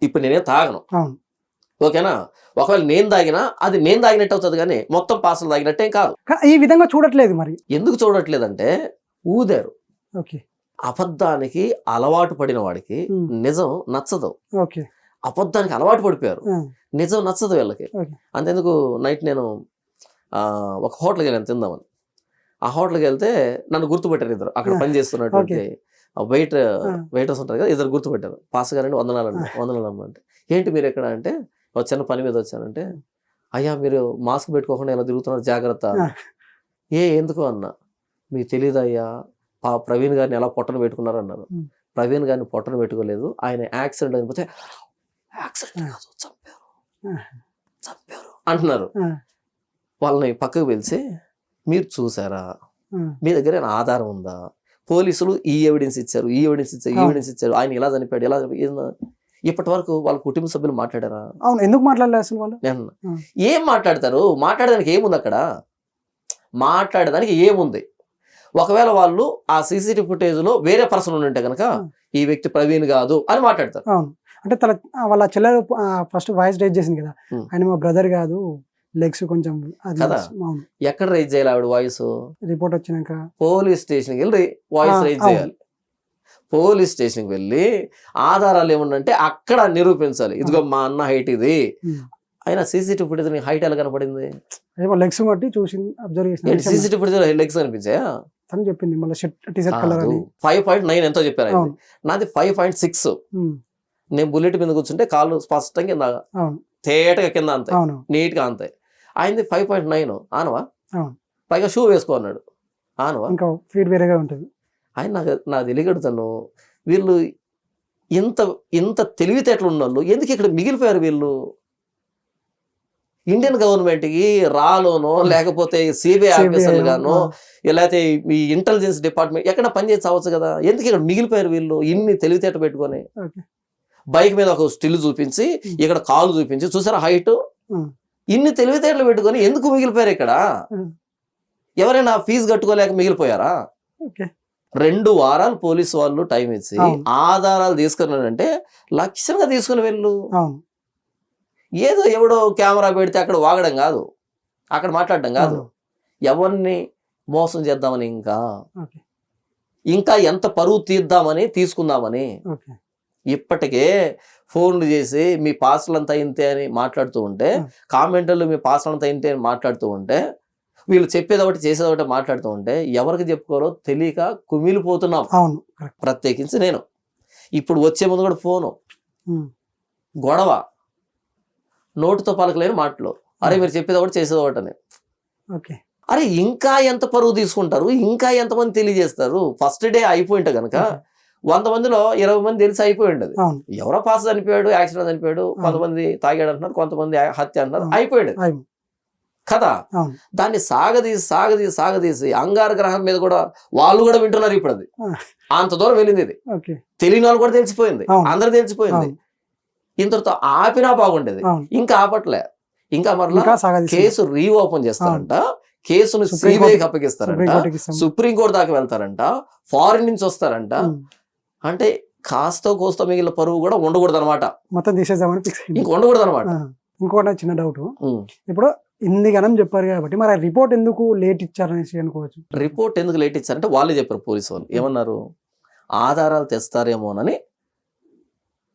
ఇప్పుడు నేనే తాగను, ఓకేనా. ఒకవేళ నేను తాగినా అది నేను తాగినట్టు అవుతుంది, కానీ మొత్తం పాస్టర్లు తాగినట్టేం కాదు. ఈ విధంగా చూడట్లేదు. మరి ఎందుకు చూడట్లేదంటే ఊదారు. అబద్ధానికి అలవాటు పడిన వాడికి నిజం నచ్చదు. అబద్ధానికి అలవాటు పడిపోయారు, నిజం నచ్చదు వీళ్ళకి. అంతెందుకు నైట్ నేను ఒక హోటల్కి వెళ్ళాను తిందామని. ఆ హోటల్కి వెళ్తే నన్ను గుర్తుపెట్టారు ఇద్దరు, అక్కడ పని చేస్తున్నటువంటి వెయిటర్స్ ఉంటారు కదా, ఇద్దరు గుర్తుపెట్టారు. పాస్ గారండి, వందనాలు అంటే ఏంటి మీరు ఎక్కడ అంటే, ఒక చిన్న పని మీద వచ్చానంటే, అయ్యా మీరు మాస్క్ పెట్టుకోకుండా ఇలా తిరుగుతున్నారు జాగ్రత్త. ఎందుకు అన్నా, మీకు తెలియదు అయ్యా ప్రవీణ్ గారిని ఎలా పొట్టను పెట్టుకున్నారు అన్నారు. ప్రవీణ్ గారిని పొట్టను పెట్టుకోలేదు, ఆయన యాక్సిడెంట్ అయిపోతే చంపారు అంటున్నారు. వాళ్ళని పక్కకు పిలిచి మీరు చూసారా, మీ దగ్గర ఆధారం ఉందా, పోలీసులు ఈ ఎవిడెన్స్ ఇచ్చారు, ఆయన ఇలా చనిపోయాడు, ఎలా ఇప్పటి వరకు వాళ్ళ కుటుంబ సభ్యులు మాట్లాడారా? ఎందుకు మాట్లాడలేదు అసలు వాళ్ళు? ఏం మాట్లాడతారు, మాట్లాడడానికి ఏముంది అక్కడ, మాట్లాడడానికి ఏముంది. ఒకవేళ వాళ్ళు ఆ సీసీటీవీ ఫుటేజ్ లో వేరే పర్సన్ ఉంటే కనుక ఈ వ్యక్తి ప్రవీణ్ కాదు అని మాట్లాడతారు. అంటే వాళ్ళ చెల్లెలు ఫస్ట్ వాయిస్ రైజ్ చేసింది కదా, ఆయన మా బ్రదర్ కాదు, లెగ్స్ కొంచెం కదా. ఎక్కడ రైజ్ చేయాలి ఆవిడ వాయిస్? రిపోర్ట్ వచ్చినాక పోలీస్ స్టేషన్కి వెళ్ళి వాయిస్ రైజ్ చేయాలి. పోలీస్ స్టేషన్కి వెళ్ళి ఆధారాలు ఏముందంటే అక్కడ నిరూపించాలి, ఇదిగో మా అన్న హైట్ ఇది. అయినా సీసీటీవీ ఫుటేజ్ హైట్ ఎలా కనపడింది? లెగ్స్ బట్టి చూసి అబ్జర్వ్ చేసిన సీసీటీవీ ఫుటేజ్ లెగ్స్ కనిపించాయా అని చెప్పింది. మళ్ళీ టీ-షర్ట్ కలర్ అని 5.9 ఎంతో చెప్పారు, నాది 5.6. నేను బుల్లెట్ మీద కూర్చుంటే కాళ్ళు స్పష్టంగా కింద తేటగా కింద అంతే, నీట్ గా అంతే. ఆయనది 5.9 ఆనవా, పైగా షూ వేసుకోన్నాడు ఆనవా, ఇంకా ఫీట్ వేరేగా ఉంటుంది. ఆయన నాకు తెలియగడుతాను, వీళ్ళు ఇంత తెలివితేటలు ఉన్న వాళ్ళు ఎందుకు ఇక్కడ మిగిలిపోయారు? వీళ్ళు ఇండియన్ గవర్నమెంట్ కి రాలోనో లేకపోతే సిబిఐ ఆఫీసర్లు గానో లేకపోతే ఈ ఇంటెలిజెన్స్ డిపార్ట్మెంట్ ఎక్కడ పనిచేసి అవ్వచ్చు కదా, ఎందుకు ఇక్కడ మిగిలిపోయారు వీళ్ళు? ఇన్ని తెలివితేట పెట్టుకొని బైక్ మీద ఒక స్టిల్ చూపించి ఇక్కడ కాలు చూపించి చూసారా హైట్, ఇన్ని తెలివితేటలు పెట్టుకొని ఎందుకు మిగిలిపోయారు ఇక్కడ? ఎవరైనా ఫీజు కట్టుకోలేక మిగిలిపోయారా? 2 వారాలు పోలీసు వాళ్ళు టైం ఇచ్చి ఆధారాలు తీసుకున్నాడంటే లక్ష్యంగా తీసుకుని వెళ్ళు. ఏదో ఎవడో కెమెరా పెడితే అక్కడ వాగడం కాదు, అక్కడ మాట్లాడడం కాదు, ఎవరిని మోసం చేద్దామని, ఇంకా ఎంత పరువు తీద్దామని తీసుకుందామని. ఇప్పటికే ఫోన్లు చేసి మీ పాస్టర్లంతా ఇంతే అని మాట్లాడుతూ ఉంటే, కామెంటర్లు మీ పాస్టర్లంతా ఇంతే అని మాట్లాడుతూ ఉంటే, వీళ్ళు చెప్పేది ఒకటి చేసేది ఒకటి మాట్లాడుతూ ఉంటే ఎవరికి చెప్పుకోరో తెలియక కుమిలిపోతున్నాం. ప్రత్యేకించి నేను ఇప్పుడు వచ్చే ముందు కూడా ఫోను గొడవ, నోటితో పలకలేని మాటలు, అరే మీరు చెప్పేది ఒకటి చేసేది ఒకటి అని. అరే ఇంకా ఎంత పరువు తీసుకుంటారు, ఇంకా ఎంతమంది తెలియజేస్తారు. ఫస్ట్ డే అయిపోయింటే కనుక 100 మందిలో 20 మంది తెలిసి అయిపోయి ఉండదు. అవును ఎవరో పాస్ చనిపోయాడు, యాక్సిడెంట్ చనిపోయాడు, అవును. కొంతమంది తాగాడు అంటున్నారు, కొంతమంది హత్య అంటున్నారు, అవును. అయిపోయాడు అవును. కదా. అవును దాన్ని సాగదీసి అంగార గ్రహం మీద కూడా వాళ్ళు కూడా వింటున్నారు ఇప్పుడు. అది అంత దూరం వెళ్ళింది. ఇది ఓకే తెలియని వాళ్ళు కూడా తెలిసిపోయింది, అవును. అందరు తెలిసిపోయింది. అవును. ఇంతటితో ఆపినా బాగుండేది. అవును. ఇంకా ఆపట్లే, ఇంకా మరలా ఇంకా సాగదీస్తున్నారు. కేసు రీఓపెన్ చేస్తారంట, కేసును సుప్రీం సిబిఐకి కోర్టు- అప్పగిస్తారంట, సుప్రీంకోర్టుకి ఇస్తాం. సుప్రీంకోర్టు దాకా వెళ్తారంట, ఫారిన్ నుంచి వస్తారంట. ఉమ్. అంటే కాస్తో కోస్తో మిగిలిన పరువు కూడా ఉండకూడదు అనమాట, మొత్తం తీసేద్దామని ఫిక్స్ అయింది. ఇంక ఉండకూడదు అనమాట. ఇంకోటి చిన్న డౌట్, ఇప్పుడు ఇన్ని గణం చెప్పారు కాబట్టి మరి ఆ రిపోర్ట్ ఎందుకు లేట్ ఇచ్చారనేసి అనుకోవచ్చు. రిపోర్ట్ ఎందుకు లేట్ ఇచ్చారంటే వాళ్ళే చెప్పారు, పోలీసు వాళ్ళు ఏమన్నారు, ఆధారాలు తెస్తారేమోనని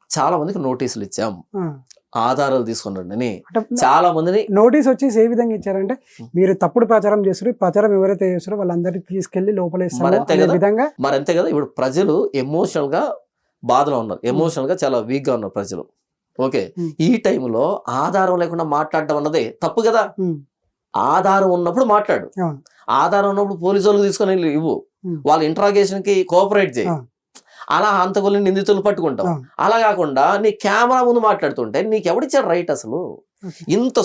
చాలా మందికి నోటీసులు ఇచ్చాం, ఆ. ఆధారాలు తీసుకున్నారని అంటే చాలా మందిని. నోటీస్ వచ్చేసి ఏ విధంగా ఇచ్చారంటే మీరు తప్పుడు ప్రచారం చేస్తారు, ఈ ప్రచారం ఎవరైతే చేస్తారో వాళ్ళందరినీ తీసుకెళ్లి లోపలేస్తారు మరి అంతే అనే కదా. విధంగా. మరి అంతే కదా, ఇప్పుడు ప్రజలు ఎమోషనల్ గా బాధలో ఉన్నారు, ఎమోషనల్ గా చాలా వీక్ గా ఉన్నారు ప్రజలు. ఓకే, ఈ టైంలో ఆధారం లేకుండా మాట్లాడడం అన్నది తప్పు కదా. ఉమ్. ఆధారం ఉన్నప్పుడు మాట్లాడు, అవును. ఆధారం ఉన్నప్పుడు పోలీసు వాళ్ళకి తీసుకొని వెళ్ళి ఇవ్వు, వాళ్ళ ఇంట్రాగేషన్ కి కోఆపరేట్ చేయి. అవును. అలా హంతకుల్ని నిందితులు పట్టుకుంటాం. అవును. అలా కాకుండా నీ కెమెరా ముందు మాట్లాడుతుంటే నీకు ఎవడిచ్చాడు రైట్ అసలు? ఓకే. ఇంత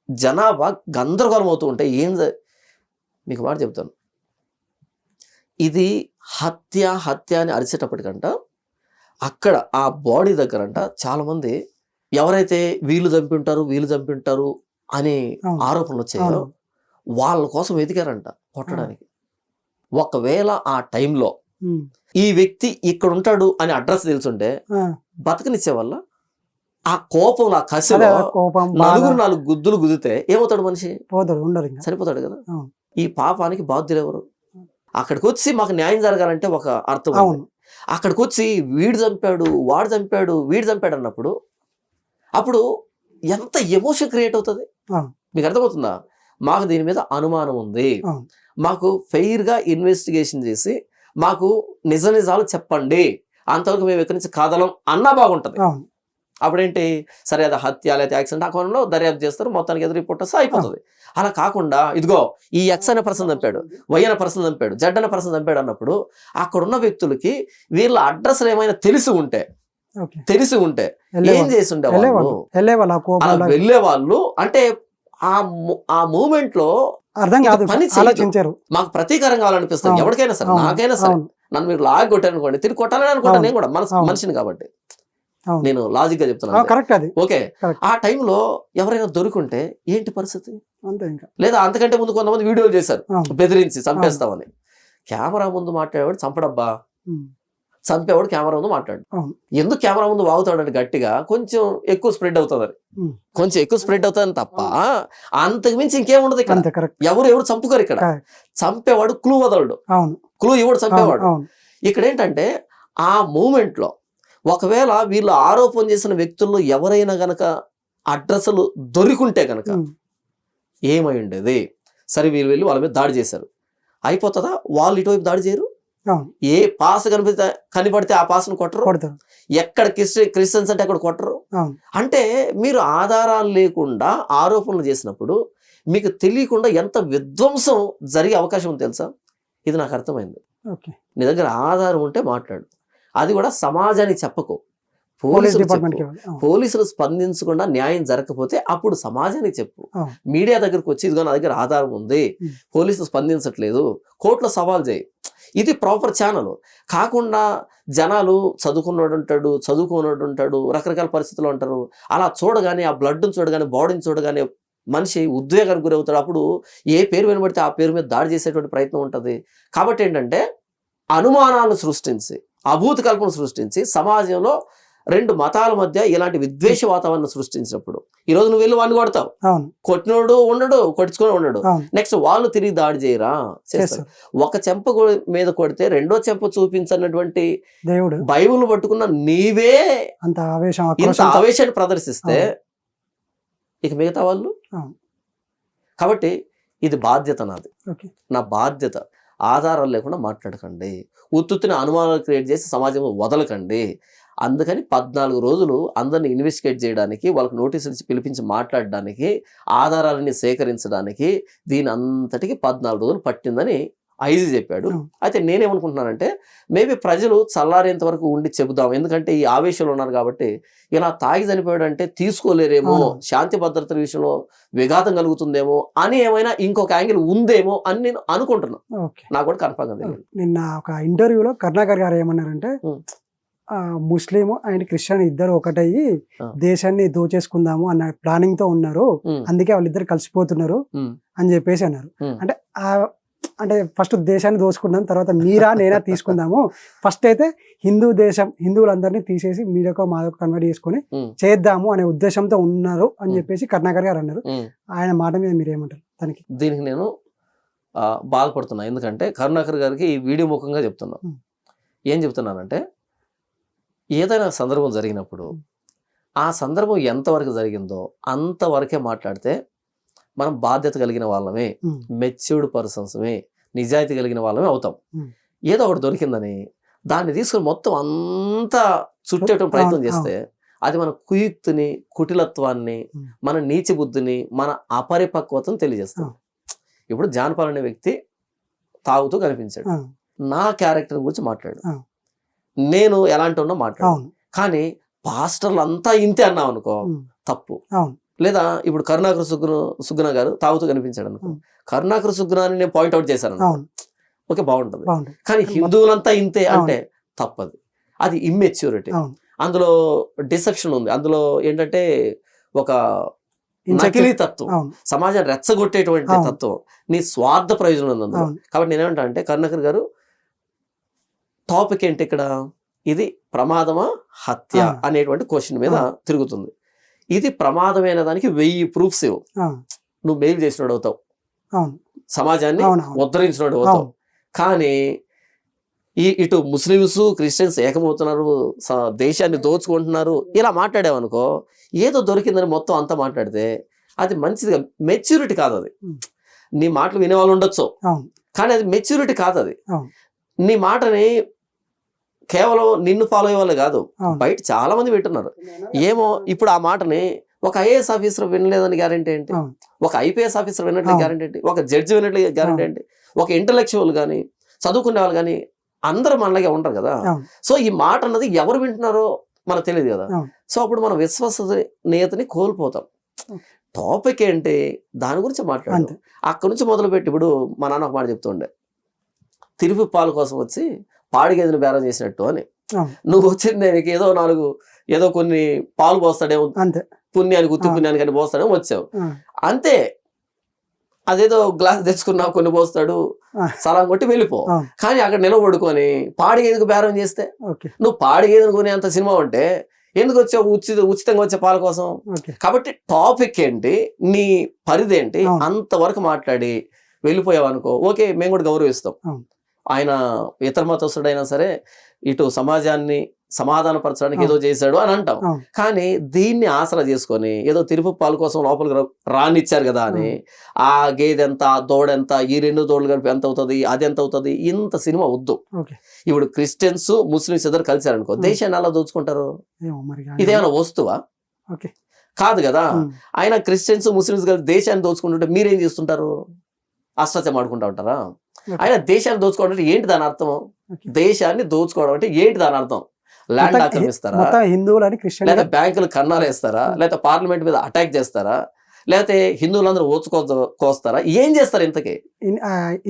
జనాభా గందరగోళం అవుతూ ఉంటే మీకు మాట చెప్తాను, ఇది హత్య అని అరిచేటప్పటికంట అక్కడ ఆ బాడీ దగ్గరంట చాలా మంది ఎవరైతే వీళ్ళు చంపింటారు అనే అవును. ఆరోపణలు వచ్చాయో అవును. వాళ్ళ కోసం వెతికారంట కొట్టడానికి. ఒకవేళ ఆ టైంలో ఉమ్. ఈ వ్యక్తి ఇక్కడ ఉంటాడు అని అడ్రస్ తెలుసుంటే ఆ. బతకనిచ్చే వల్ల ఆ కోపం, ఆ అదే కసిలో కోపం బాధ నలుగురు 4 గుద్దులు గుద్దితే ఏమవుతాడు మనిషి? పోతాడు, ఉండరు ఇంకా. సరిపోతాడు కదా. అవును. ఈ పాపానికి బాధ్యులు ఎవరు? అక్కడికి వచ్చి మాకు న్యాయం జరగాలంటే ఒక అర్థం ఉంది. అవును. అక్కడికి వచ్చి వీడు చంపాడు అన్నప్పుడు అప్పుడు ఎంత ఎమోషన్ క్రియేట్ అవుతుంది అవును. మీకు అర్థమవుతుందా? మాకు దీని మీద అనుమానం ఉంది, అవును. మాకు ఫెయిర్గా ఇన్వెస్టిగేషన్ చేసి మాకు నిజాలు చెప్పండి, అంతవరకు మేము ఎక్కడి నుంచి కాదలం అన్నా బాగుంటుంది. అవును. అప్పుడేంటి, సరే అది హత్య లేదా యాక్సిడెంట్ ఆ కోణంలో దర్యాప్తు చేస్తారు, మొత్తానికి ఎదురు రిపోర్ట్ వస్తే అయిపోతుంది. అలా కాకుండా ఇదిగో ఈ ఎక్స్ అనే పర్సన్ చంపాడు, వై అనే పర్సన్ చంపాడు, జడ్ అనే పర్సన్ చంపాడు అన్నప్పుడు అక్కడున్న వ్యక్తులకి వీళ్ళ అడ్రస్లు ఏమైనా తెలిసి ఉంటే ఓకే. ఏం చేసి ఉండే వాళ్ళు? వెళ్ళేవాళ్ళు ఆ కోపం అలా వెళ్ళే వాళ్ళు అంటే ఆ మూమెంట్ లో అర్థం కాదు, పని చేయదు. ఆలోచించారు. మాకు ప్రతీకారం కావాలనిపిస్తుంది అవును. ఎవరికైనా సరే, అవును. నాకైనా సరే. అవును. నన్ను మీరు లాగి కొట్టారనుకోండి, తిరిగి కొట్టాలని అనుకుంటాను అవును. నేను కూడా, అవును. మనిషిని కాబట్టి అవును. నేను లాజిక్ గా చెప్తున్నాను. కరెక్ట్ అది. Okay, Correct. ఆ టైంలో ఎవరైనా దొరుకుంటే ఏంటి పరిస్థితి? అంతే ఇంకా. లేదా అంతకంటే ముందు కొంతమంది వీడియోలు చేశారు అవును. బెదిరించి చంపేస్తామని. కెమెరా ముందు మాట్లాడేవాడు చంపడబ్బా, ఉమ్. చంపేవాడు కెమెరా ముందు మాట్లాడు. అవును. ఎందుకు కెమెరా ముందు వాగుతాడంటే గట్టిగా కొంచెం ఎక్కువ స్ప్రెడ్ అవుతుందని, ఉమ్. కొంచెం ఎక్కువ స్ప్రెడ్ అవుతుందని తప్ప అంతకు మించి ఇంకేం ఉండదు ఇక్కడ. అంతే కరెక్ట్. ఎవరు చంపుకోరు ఇక్కడ. Correct. చంపేవాడు క్లూ వదలడు, అవును. క్లూ ఇవ్వడు చంపేవాడు. అవును. ఇక్కడ ఏంటంటే ఆ మూమెంట్ లో ఒకవేళ వీళ్ళు ఆరోపణ చేసిన వ్యక్తుల్లో ఎవరైనా గనక అడ్రస్లు దొరికుంటే గనక ఉమ్. ఏమై ఉండేది? సరే వీళ్ళు వెళ్ళి వాళ్ళ మీద దాడి చేశారు, అయిపోతుందా? వాళ్ళు ఇటువైపు దాడి చేయరు. అవును. ఏ పాస్ కనిపడితే ఆ పాస్ను కొట్టరు, కొడతారు. ఎక్కడ క్రిస్టియన్స్ అంటే అక్కడ కొట్టరు. అవును. అంటే మీరు ఆధారాలు లేకుండా ఆరోపణలు చేసినప్పుడు మీకు తెలియకుండా ఎంత విధ్వంసం జరిగే అవకాశం ఉంది తెలుసా? ఇది నాకు అర్థమైంది. ఓకే. నీ దగ్గర ఆధారం ఉంటే మాట్లాడు, అది కూడా సమాజానికి చెప్పకు. పోలీస్ డిపార్ట్మెంట్ కి ఇవ్వాలి. అవును. పోలీసులు స్పందించకుండా న్యాయం జరగకపోతే అప్పుడు సమాజానికి చెప్పు. అవును. మీడియా దగ్గరకు వచ్చి ఇదిగో నా దగ్గర ఆధారం ఉంది, పోలీసులు స్పందించట్లేదు, కోర్టులో సవాల్ చేయి. ఇది ప్రాపర్ ఛానల్. కాకుండా జనాలు చదువుకున్నోడు ఉంటాడు, చదువుకున్నోడు ఉంటాడు, రకరకాల పరిస్థితులు ఉంటారు. అలా చూడగానే, ఆ బ్లడ్ని చూడగానే, బాడీని చూడగానే మనిషి ఉద్వేగానికి గురవుతాడు. అప్పుడు ఏ పేరు వినబడితే ఆ పేరు మీద దాడి చేసేటువంటి ప్రయత్నం ఉంటుంది. కాబట్టి ఏంటంటే అనుమానాలను సృష్టించి, అభూత కల్పన సృష్టించి సమాజంలో 2 మతాల మధ్య ఇలాంటి విద్వేష వాతావరణం సృష్టించినప్పుడు ఈరోజు నువ్వు వెళ్ళి వాడిని కొడతావు, అవును. కొట్టినోడు ఉండడు, కొట్టించుకొని ఉండడు, అవును. నెక్స్ట్ వాళ్ళు తిరిగి దాడి చేయరా? చేస్తారు. ఒక చెంప మీద కొడితే రెండో చెంప చూపించన్నటువంటి దేవుడు బైబిల్ పట్టుకున్న నీవే అంత ఆవేశం, ఇంత ఆక్రోశంతో. ఆవేశాన్ని ప్రదర్శిస్తే ఇక మిగతా వాళ్ళు. అవును. కాబట్టి ఇది బాధ్యత నాది, ఓకే. నా బాధ్యత. ఆధారాలు లేకుండా మాట్లాడకండి, ఉత్తుత్తిన అనుమానాలు క్రియేట్ చేసి సమాజంలో వదలకండి. అందుకని 14 రోజులు అందరిని ఇన్వెస్టిగేట్ చేయడానికి, వాళ్ళకి నోటీసులు ఇచ్చి పిలిపించి మాట్లాడడానికి, ఆధారాలన్నీ సేకరించడానికి దీని అంతటికి 14 రోజులు పట్టిందని ఐజీ చెప్పాడు. అయితే నేనేమనుకుంటున్నానంటే మేబీ ప్రజలు చల్లారేంత వరకు ఉండి చెబుదాం, ఎందుకంటే ఈ ఆవేశంలో ఉన్నారు కాబట్టి ఇలా తాగి చనిపోయాడు అంటే తీసుకోలేరేమో, శాంతి భద్రతల విషయంలో విఘాతం కలుగుతుందేమో అని ఏమైనా ఇంకొక యాంగిల్ ఉందేమో అని నేను అనుకుంటున్నాను. నాకు కూడా కన్ఫర్మ్ గా తెలియదు. నిన్న ఒక ఇంటర్వ్యూలో కరుణాకర్ గారు ఏమన్నారంటే ముస్లిం అండ్ క్రిస్టియన్ ఇద్దరు ఒకటయ్యి దేశాన్ని దోచేసుకుందాము అన్న ప్లానింగ్ తో ఉన్నారు, అందుకే వాళ్ళిద్దరు కలిసిపోతున్నారు అని చెప్పేసి అన్నారు. అంటే ఫస్ట్ దేశాన్ని దోచుకుందాం, తర్వాత మీరా నేనా తీసుకుందాము, ఫస్ట్ అయితే హిందువులందరినీ తీసేసి మీరొక మాదొక కన్వర్ట్ చేసుకొని చేద్దాము అనే ఉద్దేశంతో ఉన్నారు అని చెప్పేసి కరుణాకర్ గారు అన్నారు. ఆయన మాట మీద మీరేమంటారు దానికి? దీనికి నేను బాధపడుతున్నా, ఎందుకంటే కరుణాకర్ గారికి ఈ వీడియో ముఖంగా చెప్తున్నా. ఏం చెప్తున్నానంటే ఏదైనా సందర్భం జరిగినప్పుడు ఆ సందర్భం ఎంతవరకు జరిగిందో అంతవరకే మాట్లాడితే మనం బాధ్యత కలిగిన వాళ్ళమే, మెచ్యూర్డ్ పర్సన్స్మే, నిజాయితీ కలిగిన వాళ్ళమే అవుతాం. ఏదో ఒకటి దొరికిందని దాన్ని తీసుకుని మొత్తం అంతా చుట్టేయటం ప్రయత్నం చేస్తే అది మన కుయుక్తిని, కుటిలత్వాన్ని, మన నీచి బుద్ధిని, మన అపరిపక్వతను తెలియజేస్తాం. ఇప్పుడు జాన్పాల్ అనే వ్యక్తి తాగుతూ కనిపించాడు, నా క్యారెక్టర్ గురించి మాట్లాడు, నేను ఎలాంటి ఉన్నా మాట్లాడు, కానీ పాస్టర్లు అంతా ఇంతే అన్నావు అనుకో తప్పు. లేదా ఇప్పుడు కరుణాకర్ సుగ్గున గారు తాగుతూ కనిపించాడు అనుకో, కరుణాకర్ సుగ్గునాన్ని నేను పాయింట్అవుట్ చేశాను ఓకే బాగుంటుంది, కానీ హిందువులంతా ఇంతే అంటే తప్పది, అది ఇమ్మెచ్యూరిటీ. అందులో డిసెప్షన్ ఉంది, అందులో ఏంటంటే ఒక నకిలీ తత్వం, సమాజాన్ని రెచ్చగొట్టేటువంటి తత్వం, నీ స్వార్థ ప్రయోజనం ఉంది అందులో. కాబట్టి నేనేమంటా అంటే కరుణాకర్ గారు టాపిక్ ఏంటి ఇక్కడ, ఇది ప్రమాదమా హత్య అనేటువంటి క్వశ్చన్ మీద తిరుగుతుంది. ఇది ప్రమాదమైన దానికి 1000 ప్రూఫ్స్ ఇవ్వు, నువ్వు మెయిల్ చేసినోడు అవుతావు, సమాజాన్ని ఉద్ధరించినోడు అవుతావు. కానీ ఇటు ముస్లిమ్స్ క్రిస్టియన్స్ ఏకమవుతున్నారు, దేశాన్ని దోచుకుంటున్నారు, ఇలా మాట్లాడావనుకో ఏదో దొరికిందని మొత్తం అంతా మాట్లాడితే అది మంచిదిగా మెచ్యూరిటీ కాదు. అది నీ మాటలు వినేవాళ్ళు ఉండొచ్చు, కానీ అది మెచ్యూరిటీ కాదు. అది నీ మాటని కేవలం నిన్ను ఫాలో అయ్యే వాళ్ళు కాదు, బయట చాలా మంది వింటున్నారు. ఏమో ఇప్పుడు ఆ మాటని ఒక ఐఏఎస్ ఆఫీసర్ వినలేదని గ్యారంటీ ఏంటి, ఒక ఐపీఎస్ ఆఫీసర్ వినట్లు గ్యారంటీ ఏంటి, ఒక జడ్జి వినట్లు గ్యారంటీ ఏంటి, ఒక ఇంటలెక్చువల్ కానీ చదువుకునే వాళ్ళు కానీ అందరూ మనలాగే ఉంటారు కదా. సో ఈ మాట అన్నది ఎవరు వింటున్నారో మనకు తెలియదు కదా. సో అప్పుడు మనం విశ్వసనీయతని కోల్పోతాం. టాపిక్ ఏంటి దాని గురించి మాట్లాడతాం. అక్కడి నుంచి మొదలుపెట్టి ఇప్పుడు మా నాన్న ఒక మాట చెప్తుండే, తిరుపతి పాలు కోసం వచ్చి పాడి గేదెలు బేరం చేసినట్టు అని. నువ్వు వచ్చింది నీకు ఏదో కొన్ని పాలు పోస్తాడేమో, పుణ్యానికి ఉత్తి పుణ్యానికి అని పోస్తాడేమో వచ్చావు అంతే. అదేదో గ్లాస్ తెచ్చుకున్నావు, కొన్ని పోస్తాడు, సలాం కొట్టి వెళ్ళిపో. కానీ అక్కడ నిలబడుకొని పాడి గేదెకు బేరం చేస్తే నువ్వు పాడి గేదెను కొనేంత సినిమా ఉంటే ఎందుకు వచ్చావు ఉచితంగా వచ్చే పాల కోసం? కాబట్టి టాపిక్ ఏంటి, నీ పరిధి ఏంటి, అంతవరకు మాట్లాడి వెళ్ళిపోయావు అనుకో ఓకే, మేము కూడా గౌరవిస్తాం. ఆయన ఇతర మతస్థుడైనా సరే ఇటు సమాజాన్ని సమాధానపరచడానికి ఏదో చేశాడు అని అంటాం. కానీ దీన్ని ఆసరా చేసుకొని ఏదో తిరుపతి పాలు కోసం లోపలికి రానిచ్చారు కదా అని ఆ గేదె ఎంత, ఆ దోడెంత, ఈ 2 దోడలు కలిపి ఎంత అవుతుంది, అది ఎంత అవుతుంది, ఇంత సినిమా వద్దు. ఇప్పుడు క్రిస్టియన్స్ ముస్లిమ్స్ ఇద్దరు కలిసారనుకో దేశాన్ని ఎలా దోచుకుంటారు? ఇదేమైనా వస్తువా? కాదు కదా. ఆయన క్రిస్టియన్స్ ముస్లిమ్స్ కలిసి దేశాన్ని దోచుకుంటుంటే మీరేం చేస్తుంటారు? అష్టాచం ఆడుకుంటా ఉంటారా? ఆయన దేశాన్ని దోచుకోవడం అంటే ఏంటి దాని అర్థం? దేశాన్ని దోచుకోవడం అంటే ఏంటి దాని అర్థం? ల్యాండ్ ఆక్రమిస్తారా, లేదా బ్యాంకులు కన్నాలు వేస్తారా, లేదా పార్లమెంట్ మీద అటాక్ చేస్తారా, లేకపోతే హిందువులందరూ కోస్తారా, ఏం చేస్తారు? ఇంతకీ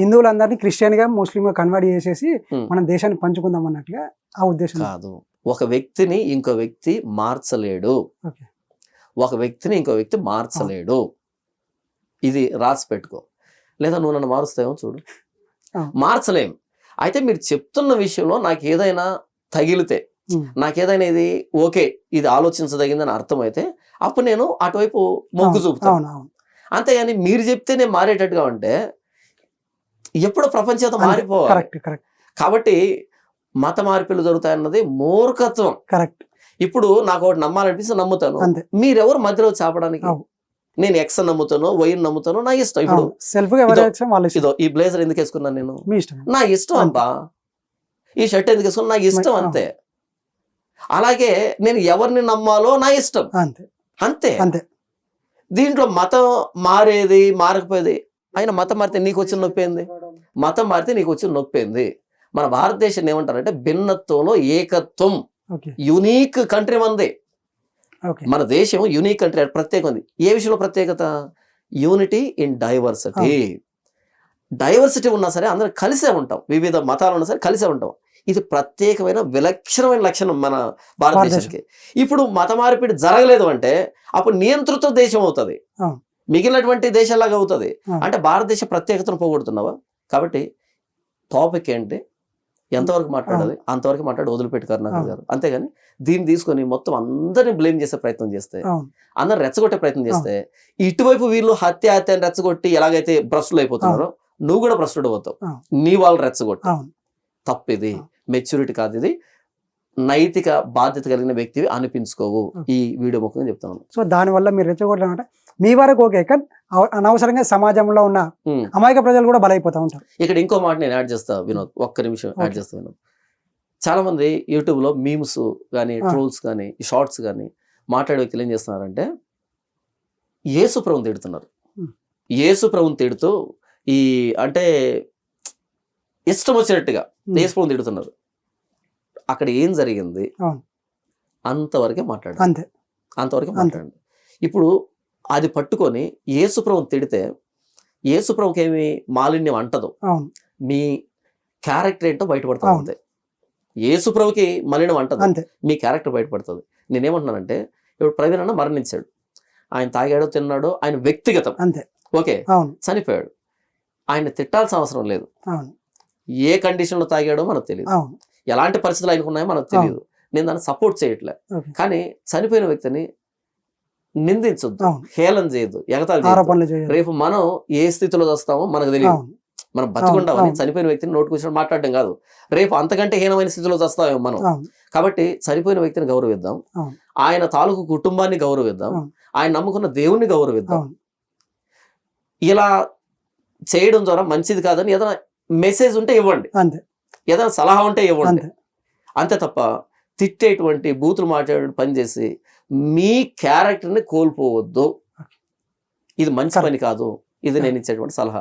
హిందువులందరినీ క్రిస్టియన్ గా ముస్లిం గా కన్వర్ట్ చేసేసి మనం దేశాన్ని పంచుకుందాం అన్నట్టుగా ఆ ఉద్దేశం కాదు. ఒక వ్యక్తిని ఇంకో వ్యక్తి మార్చలేడు, ఒక వ్యక్తిని ఇంకో వ్యక్తి మార్చలేడు. ఇది రాసి పెట్టుకో. లేదా నువ్వు నన్ను మారుస్తావేమో చూడు, మార్చలేం. అయితే మీరు చెప్తున్న విషయంలో నాకు ఏదైనా తగిలితే, నాకేదైనా ఇది ఓకే ఇది ఆలోచించదగిందని అర్థమైతే అప్పుడు నేను అటువైపు మొగ్గు చూపుతాను. అంతేగాని మీరు చెప్తే నేను మారేటట్టుగా ఉంటే ఎప్పుడో ప్రపంచంతో మారిపోవాలి. కాబట్టి మత మార్పులు జరుగుతాయన్నది మూర్ఖత్వం. ఇప్పుడు నాకు ఒకటి నమ్మాలనిపిస్తే నమ్ముతాను, మీరెవరు మధ్యలో చాపడానికి? నేను ఎక్స్ నమ్ముతాను, వై నమ్ముతాను, నా ఇష్టం. ఇప్పుడు ఈ బ్లేజర్ ఎందుకు వేసుకున్నాను నేను, నా ఇష్టం అబ్బా. ఈ షర్ట్ ఎందుకు వేసుకున్నా, నా ఇష్టం అంతే. అలాగే నేను ఎవరిని నమ్మాలో నా ఇష్టం, అంతే అంతే. అంతే. దీంట్లో మతం మారేది మారకపోయేది, ఆయన మతం మారితే నీకు వచ్చిన నొప్పి ఏంది? మతం మారితే నీకు వచ్చిన నొప్పి ఏంది? మన భారతదేశాన్ని ఏమంటారంటే భిన్నత్వంలో ఏకత్వం, ఓకే యునీక్ కంట్రీ మంది. ఓకే మన దేశం యూనిక్ కంట్రీ, ప్రత్యేకం ఉంది. ఏ విషయంలో ప్రత్యేకత? Unity in diversity. డైవర్సిటీ ఉన్నా సరే అందరం కలిసే ఉంటాం, వివిధ మతాలు ఉన్నా సరే కలిసే ఉంటాం. ఇది ప్రత్యేకమైన విలక్షణమైన లక్షణం మన భారతదేశానికి. ఇప్పుడు మత మార్పిడి జరగలేదు అంటే అప్పుడు నియంతృత్వ దేశం అవుతుంది, మిగిలినటువంటి దేశాలాగా అవుతుంది. అంటే భారతదేశ ప్రత్యేకతను పోగొడుతున్నావా? కాబట్టి టాపిక్ ఏంటి, ఎంతవరకు మాట్లాడాలి అంతవరకు మాట్లాడి వదిలిపెట్టి కరుణాకర్ గారు. అంతేగాని దీన్ని తీసుకొని మొత్తం అందరిని బ్లేమ్ చేసే ప్రయత్నం చేస్తే, అందరిని రెచ్చగొట్టే ప్రయత్నం చేస్తే, ఇటువైపు వీళ్ళు హత్య అని రెచ్చగొట్టి ఎలాగైతే భ్రష్టులు అయిపోతున్నారో నువ్వు కూడా భ్రష్టుడు అవుతావు. నీ వాళ్ళు రెచ్చగొట్టి తప్పిది, మెచ్యూరిటీ కాదు ఇది, నైతిక బాధ్యత కలిగిన వ్యక్తివి అనిపించుకోవు. ఈ వీడియో ముఖ్యంగా చెప్తున్నాను. సో దానివల్ల మీరు రెచ్చగొట్టడం అంటే మీ వరకు ఓకే, కానీ అనవసరంగా సమాజంలో ఉన్న అమాయక ప్రజలు కూడా బలైపోతా ఉంటారు. ఇక్కడ ఇంకో మాట నేను యాడ్ చేస్తా వినోద్, ఒక్క నిమిషం యాడ్ చేస్తా వినోద్. చాలా మంది యూట్యూబ్ లో మీమ్స్ కానీ, ట్రోల్స్ కానీ, షార్ట్స్ కానీ మాట్లాడే వ్యక్తులు ఏం చేస్తున్నారంటే యేసు ప్రభుని తిడుతున్నారు. యేసు ప్రభుని తిడుతూ ఈ అంటే ఇష్టం వచ్చినట్టుగా యేసు ప్రభుని తిడుతున్నారు. అక్కడ ఏం జరిగింది అంతవరకే మాట్లాడండి, అంతే అంతవరకే మాట్లాడండి. ఇప్పుడు అది పట్టుకొని యేసు ప్రభుని తిడితే యేసు ప్రభుకి ఏమి మాలిన్యం అంటదు, మీ క్యారెక్టర్ ఏంటో బయటపడుతుంది. అంతే. యేసు ప్రభుకి మలినం అంటదు, మీ క్యారెక్టర్ బయటపడుతుంది. నేనేమంటున్నానంటే ఇప్పుడు ప్రవీణ్ అన్న మరణించాడు, ఆయన తాగాడో తిన్నాడో ఆయన వ్యక్తిగతం, అంతే ఓకే, చనిపోయాడు. ఆయన తిట్టాల్సిన అవసరం లేదు. ఏ కండిషన్ లో తాగాడో మనకు తెలియదు, ఎలాంటి పరిస్థితులు ఆయనకు ఉన్నాయో మనకు తెలియదు. నేను దాన్ని సపోర్ట్ చేయట్లే. కానీ చనిపోయిన వ్యక్తిని నిందించొద్దు, హేళన చేయొద్దు, ఎగతాళి చేయొద్దు. రేపు మనం ఏ స్థితిలో వస్తామో మనకు తెలియదు. మనం బతికుండామని చనిపోయిన వ్యక్తిని నోటుకు వచ్చినట్టు మాట్లాడడం కాదు, రేపు అంతకంటే హీనమైన స్థితిలో వస్తామేమో మనం. కాబట్టి చనిపోయిన వ్యక్తిని గౌరవిద్దాం, ఆయన తాలూకు కుటుంబాన్ని గౌరవిద్దాం, ఆయన నమ్ముకున్న దేవుణ్ణి గౌరవిద్దాం. ఇలా చేయడం ద్వారా మంచిది కాదని ఏదైనా మెసేజ్ ఉంటే ఇవ్వండి, ఏదైనా సలహా ఉంటే ఇవ్వండి, అంతే తప్ప తిట్టేటువంటి బూతులు మాట్లాడే పని చేసి మీ క్యారెక్టర్ని కోల్పోవద్దు. ఇది మంచి పని కాదు. ఇది నేను ఇచ్చేటువంటి సలహా.